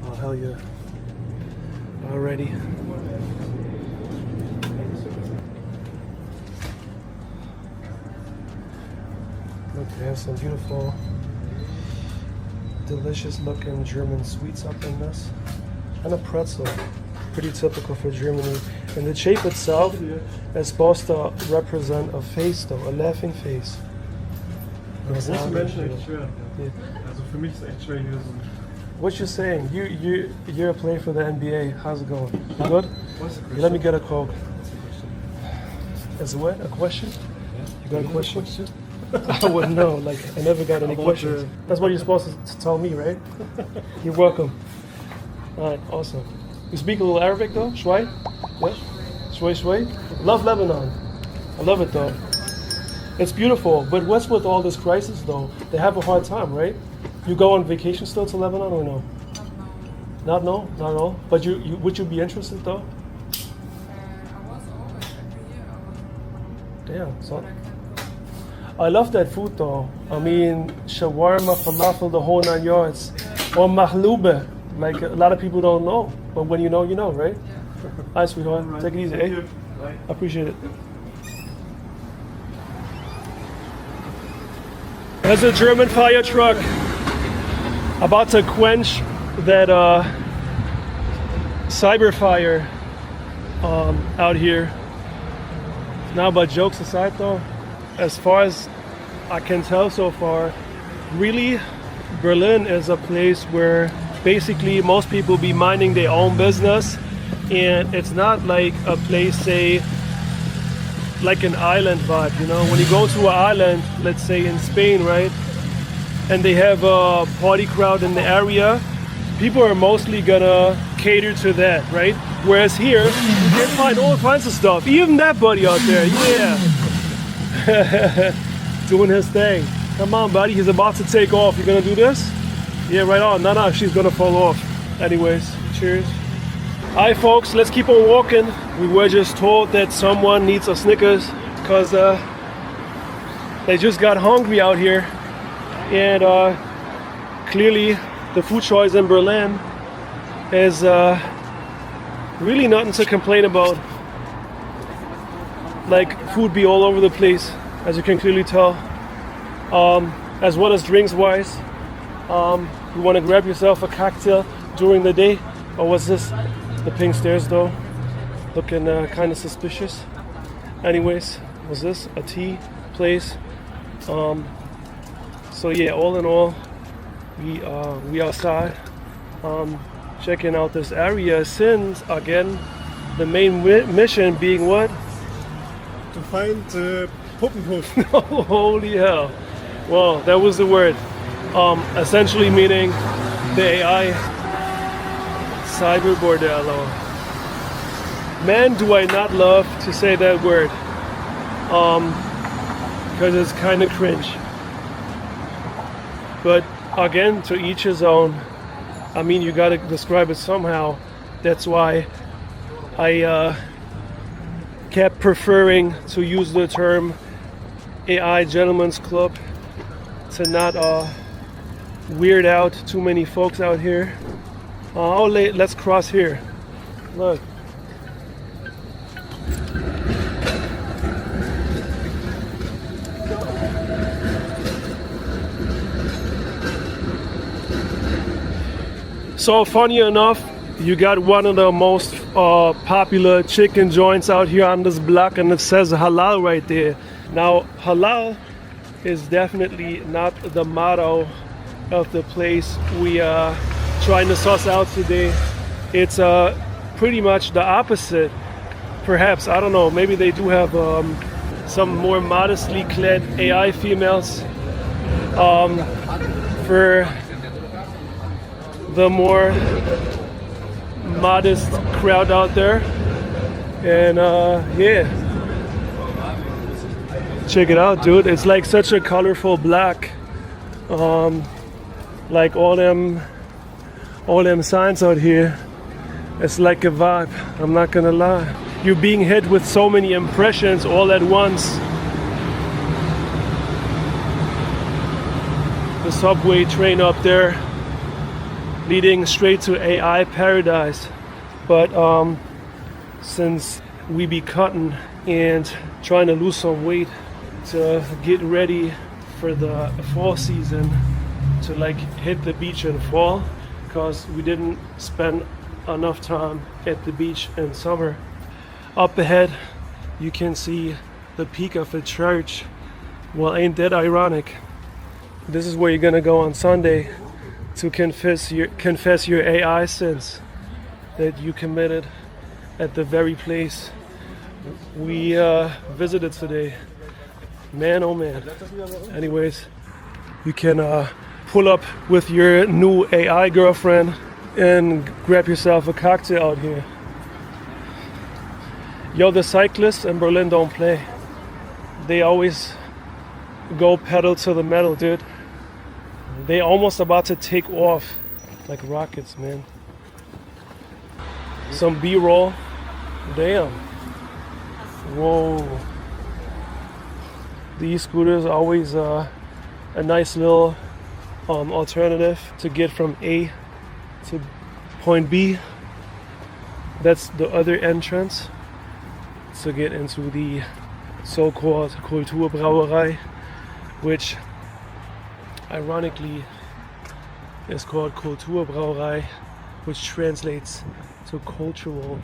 Oh, hell yeah. Alrighty. Look, they have some beautiful, delicious looking German sweets up in this. And a pretzel. Pretty typical for Germany. And the shape itself is supposed to represent a face though, a laughing face. Das ist Menschen echt schwer. Also für mich ist es echt schwer hier so. What you saying? You're a player for the NBA. How's it going? You good? What's the question? Let me get a Coke. Is it what? A question? Yeah. You got a question? I wouldn't know. Like, I never got any questions. That's what you're supposed to tell me, right? You're welcome. Alright, awesome. You speak a little Arabic though? Shway? Yeah? Shway? Love Lebanon. I love it though. It's beautiful, but what's with all this crisis though? They have a hard time, right? You go on vacation still to Lebanon or no? Not at all. But you would you be interested though? Damn, son. I love that food though. I mean, shawarma, falafel, the whole 9 yards. Or mahlube. Like a lot of people don't know, but when you know, right? Hi, sweetheart. Take it easy, eh? I appreciate it. There's a German fire truck about to quench that cyber fire out here. Now, but jokes aside though, as far as I can tell so far, really Berlin is a place where basically most people be minding their own business, and it's not like a place, say, like an island vibe, you know? When you go to an island, let's say in Spain, right? And they have a party crowd in the area, people are mostly gonna cater to that, right? Whereas here, you can find all kinds of stuff. Even that buddy out there, yeah. Doing his thing. Come on, buddy, he's about to take off. You gonna do this? Yeah, right on. No, she's gonna fall off. Anyways, cheers. Hi folks, let's keep on walking. We were just told that someone needs a Snickers because they just got hungry out here. And clearly the food choice in Berlin is really nothing to complain about. Like, food be all over the place, as you can clearly tell. As well as drinks wise. You want to grab yourself a cocktail during the day. Or what's this? The pink stairs though, looking kind of suspicious. Anyways, was this a tea place? So yeah, all in all, we outside checking out this area, since again the main mission being what? To find Puppenhof. Holy hell! Well, that was the word. Essentially meaning the AI cyber bordello. Man, do I not love to say that word. Because it's kind of cringe. But again, to each his own. I mean, you gotta describe it somehow. That's why I kept preferring to use the term AI Gentlemen's Club to not weird out too many folks out here. Let's cross here. Look. So funny enough, you got one of the most popular chicken joints out here on this block, and it says halal right there. Now, halal is definitely not the motto of the place we are trying to suss out today. It's pretty much the opposite. Perhaps, I don't know, maybe they do have some more modestly clad AI females for the more modest crowd out there. And yeah, check it out, dude. It's like such a colorful black. Like all them signs out here. It's like a vibe, I'm not gonna lie. You're being hit with so many impressions all at once. The subway train up there leading straight to AI paradise. But since we be cutting and trying to lose some weight to get ready for the fall season, to like hit the beach in fall, because we didn't spend enough time at the beach in summer. Up ahead you can see the peak of a church. Well, ain't that ironic? This is where you're gonna go on Sunday to confess your AI sins that you committed at the very place we visited today. Man, oh man. Anyways, you can pull up with your new AI girlfriend and grab yourself a cocktail out here. Yo, the cyclists in Berlin don't play. They always go pedal to the metal, dude. They almost about to take off like rockets, man. Some B-roll. Damn. Whoa. These scooters are always a nice little alternative to get from A to point B. That's the other entrance to get into the so-called Kulturbrauerei, which ironically is called Kulturbrauerei, which translates to cultural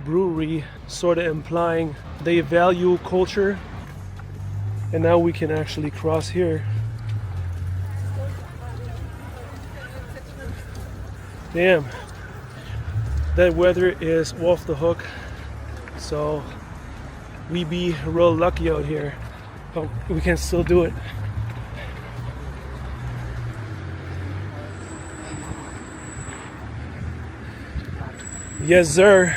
brewery, sort of implying they value culture. And now we can actually cross here. Damn, that weather is off the hook, so we be real lucky out here, but we can still do it. Yes, sir.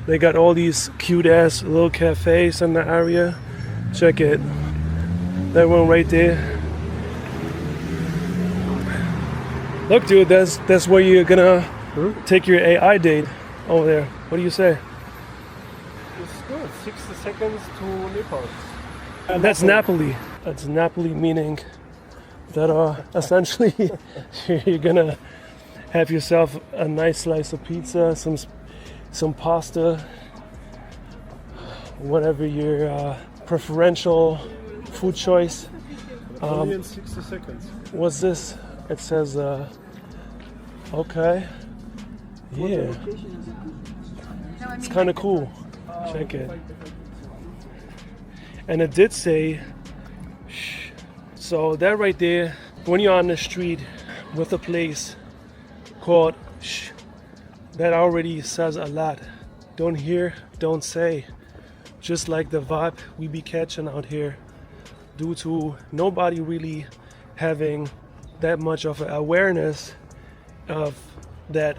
They got all these cute ass little cafes in the area. Check it. That one right there. Look, dude, that's where you're gonna take your AI date over there. What do you say? It's good. 60 seconds to Nepal. That's Napoli. That's Napoli, meaning that essentially you're gonna have yourself a nice slice of pizza, some pasta, whatever your preferential food choice. Only in 60 seconds. What's this? It says, okay, yeah, it's kind of cool. Check it. And it did say, shh. So that right there, when you're on the street with a place called shh, that already says a lot. Don't hear, don't say. Just like the vibe we be catching out here. due to nobody really having that much of an awareness of that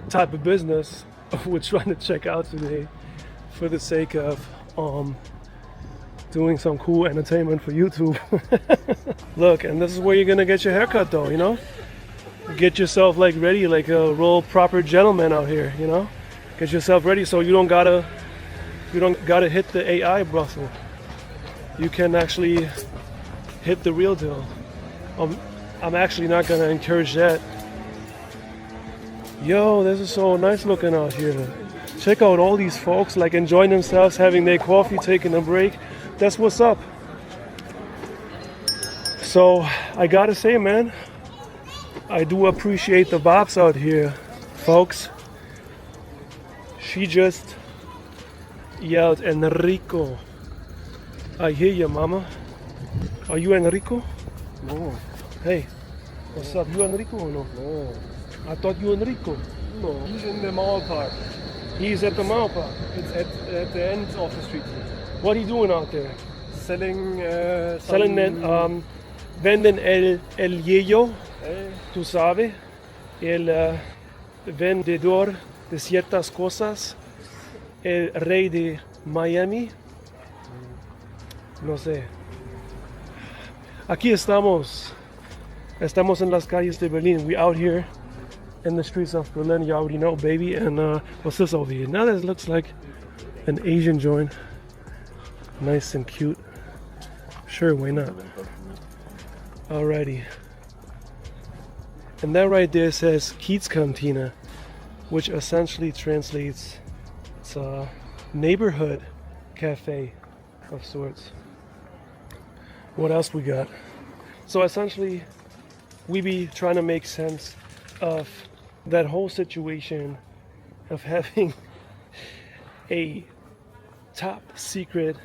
type of business we're trying to check out today for the sake of doing some cool entertainment for YouTube. Look, and this is where you're gonna get your haircut though, you know? Get yourself like ready, like a real proper gentleman out here, you know? Get yourself ready so you don't gotta hit the AI brothel. You can actually hit the real deal. I'm actually not gonna encourage that. Yo, this is so nice looking out here. Check out all these folks like enjoying themselves, having their coffee, taking a break. That's what's up. So I gotta say, man, I do appreciate the bops out here, folks. She just yelled, Enrico. I hear you, mama. Are you Enrico? No. Hey, what's up? You Enrico or no? No. I thought you Enrico. No, he's in the mall park. He's at the mall park. It's at the end of the street. What are you doing out there? Selling Selling that, venden el yello, tú sabes, el vendedor de ciertas cosas, el rey de Miami. No sé. Aquí estamos en las calles de Berlin. We out here in the streets of Berlin. You already know, baby. And what's this over here? Now this looks like an Asian joint. Nice and cute. Sure, why not? Alrighty. And that right there says Keats Cantina, which essentially translates to neighborhood cafe of sorts. What else we got? So essentially, we be trying to make sense of that whole situation of having a top secret,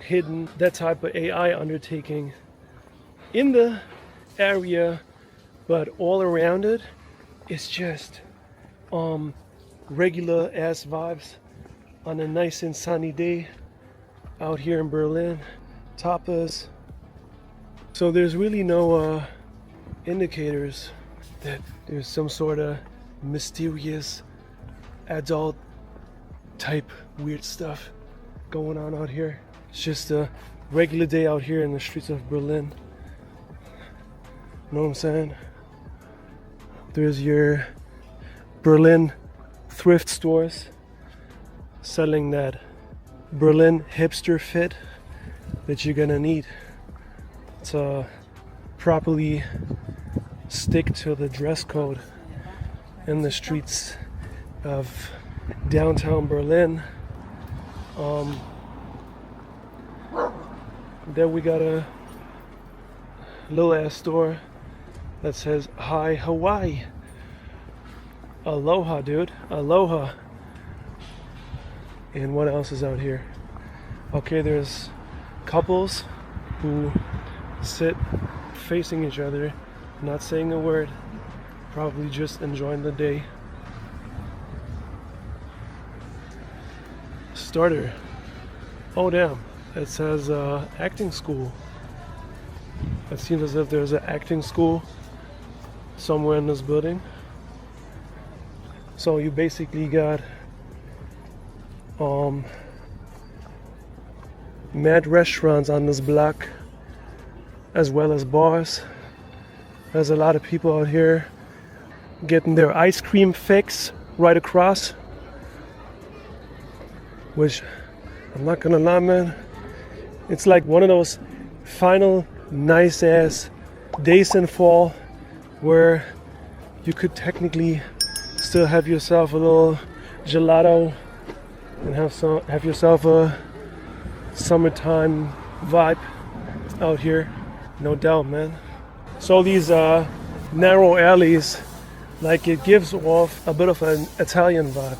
hidden, that type of AI undertaking in the area, but all around it is just regular ass vibes on a nice and sunny day out here in Berlin. Tapas. So there's really no indicators that there's some sort of mysterious adult type weird stuff going on out here. It's just a regular day out here in the streets of Berlin. Know what I'm saying? There's your Berlin thrift stores selling that Berlin hipster fit that you're gonna need to properly stick to the dress code in the streets of downtown Berlin. Then we got a little ass store that says Hi Hawaii. Aloha, dude. Aloha. And what else is out here? Okay, there's couples who sit facing each other, not saying a word, probably just enjoying the day. Starter. Oh damn, it says acting school. It seems as if there's an acting school somewhere in this building. So you basically got mad restaurants on this block, as well as bars. There's a lot of people out here getting their ice cream fix right across, which I'm not gonna lie, man, it's like one of those final nice ass days in fall where you could technically still have yourself a little gelato and have yourself a summertime vibe out here, no doubt, man. So these narrow alleys, like, it gives off a bit of an Italian vibe.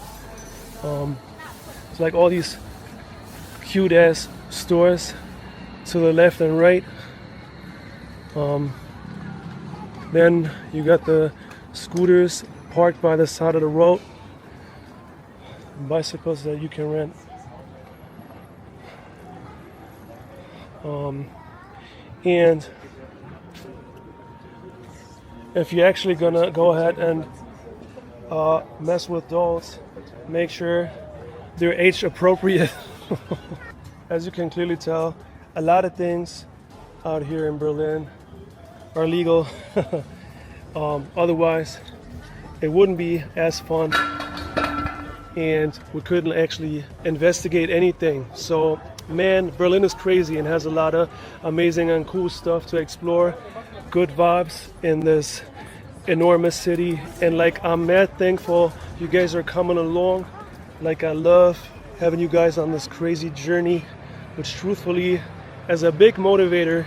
It's like all these cute ass stores to the left and right. Then you got the scooters parked by the side of the road, bicycles that you can rent. And if you're actually gonna go ahead and mess with dolls, make sure they're age appropriate. As you can clearly tell, a lot of things out here in Berlin are legal. Otherwise, it wouldn't be as fun, and we couldn't actually investigate anything. So, man, Berlin is crazy and has a lot of amazing and cool stuff to explore. Good vibes in this enormous city, and like, I'm mad thankful you guys are coming along. Like, I love having you guys on this crazy journey, which truthfully is a big motivator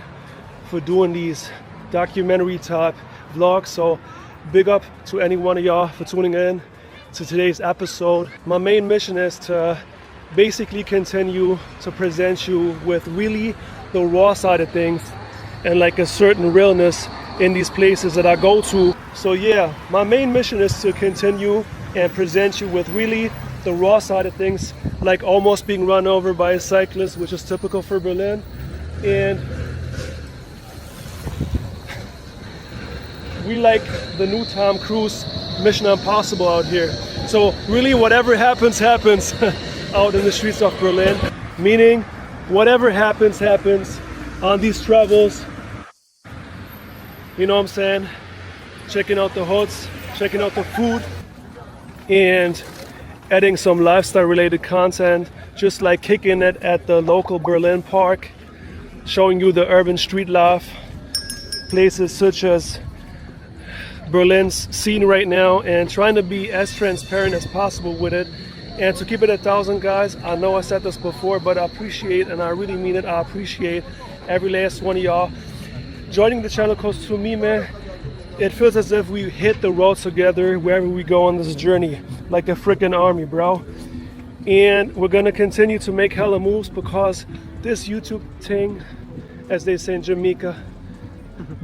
for doing these documentary type vlogs. So big up to any one of y'all for tuning in to today's episode. My main mission is to basically continue to present you with really the raw side of things and like a certain realness in these places that I go to. So yeah, my main mission is to continue and present you with really the raw side of things, like almost being run over by a cyclist, which is typical for Berlin. And we like the new Tom Cruise Mission Impossible out here. So really whatever happens, happens out in the streets of Berlin. Meaning whatever happens, happens on these travels. You know what I'm saying? Checking out the hoods, checking out the food, and adding some lifestyle related content, just like kicking it at the local Berlin park, showing you the urban street life, places such as Berlin's scene right now, and trying to be as transparent as possible with it. And to keep it 1,000, guys, I know I said this before, but I appreciate, and I really mean it, I appreciate every last one of y'all joining the channel, because to me, man, it feels as if we hit the road together wherever we go on this journey, like a freaking army, bro. And we're gonna continue to make hella moves, because this YouTube thing, as they say in Jamaica,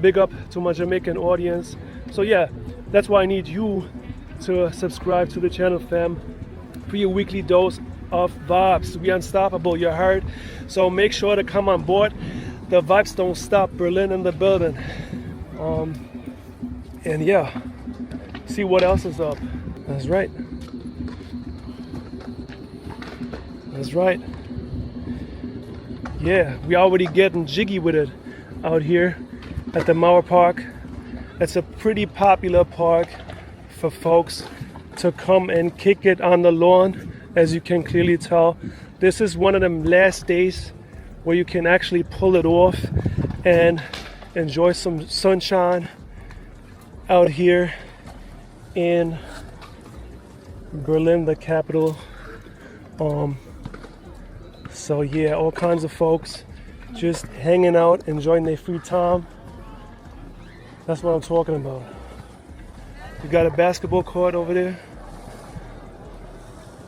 big up to my Jamaican audience. So yeah, that's why I need you to subscribe to the channel, fam, for your weekly dose of vibes, to be unstoppable, you heard? So make sure to come on board. The vibes don't stop, Berlin in the building. And yeah, see what else is up. That's right. That's right. Yeah, we already getting jiggy with it out here at the Mauer Park. It's a pretty popular park for folks to come and kick it on the lawn. As you can clearly tell, this is one of them last days where you can actually pull it off and enjoy some sunshine out here in Berlin, the capital. So yeah, all kinds of folks just hanging out, enjoying their free time. That's what I'm talking about. We got a basketball court over there.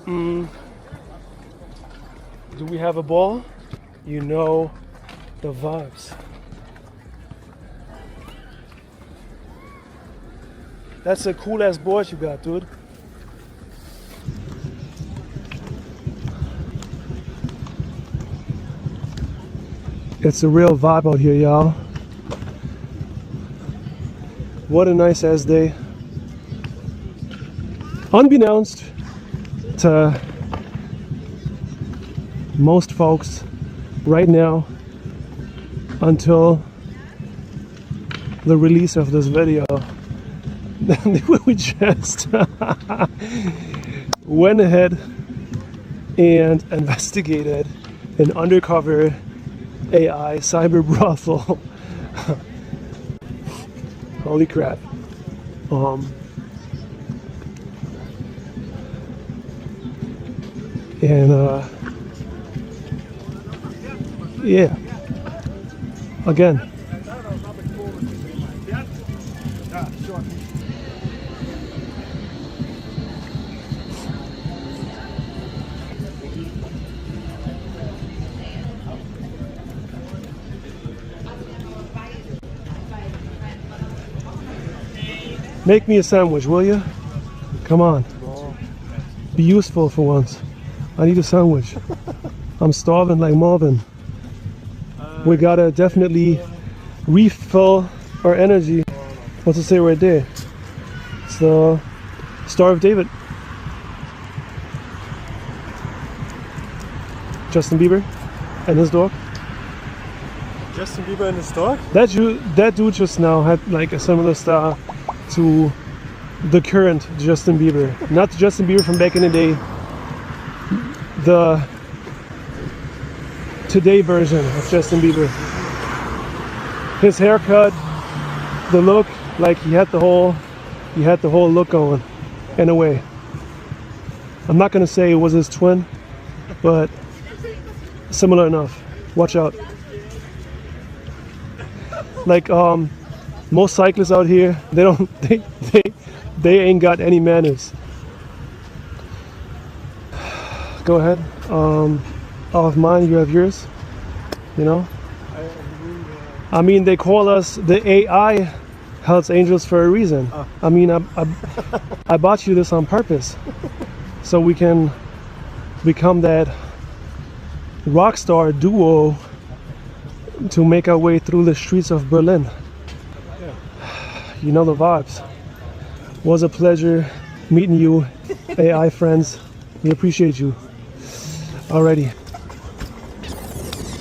Do we have a ball? You know the vibes. That's a cool ass board you got, dude. It's a real vibe out here, y'all. What a nice ass day. Unbeknownst to most folks right now, until the release of this video, we just went ahead and investigated an undercover AI cyber brothel. Holy crap. Yeah, again, make me a sandwich, will you? Come on. Be useful for once. I need a sandwich. I'm starving like Marvin. We gotta definitely refill our energy. What's it say right there? It's the Star of David. Justin Bieber and his dog. Justin Bieber and his dog? That dude just now had like a similar style to the current Justin Bieber. Not the Justin Bieber from back in the day. The today version of Justin Bieber. His haircut, the look, like he had the whole look going in a way. I'm not gonna say it was his twin, but similar enough. Watch out. Like most cyclists out here, they ain't got any manners. Go ahead. Out of mine, you have yours. You know. I mean, they call us the AI Hells Angels for a reason. I mean, I bought you this on purpose, so we can become that rock star duo to make our way through the streets of Berlin. You know the vibes. Was a pleasure meeting you, AI friends. We appreciate you. Alrighty.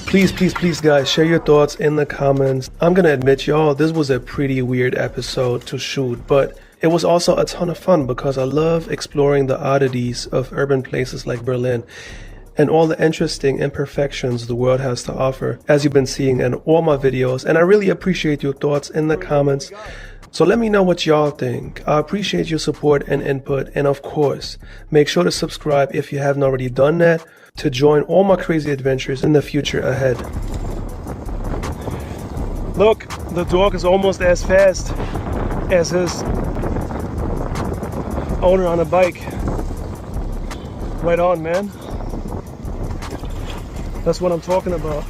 Please guys, share your thoughts in the comments. I'm gonna admit, y'all, this was a pretty weird episode to shoot, but it was also a ton of fun because I love exploring the oddities of urban places like Berlin and all the interesting imperfections the world has to offer, as you've been seeing in all my videos. And I really appreciate your thoughts in the comments. So let me know what y'all think. I appreciate your support and input. And of course, make sure to subscribe if you haven't already done that, to join all my crazy adventures in the future ahead. Look, the dog is almost as fast as his owner on a bike. Right on, man. That's what I'm talking about.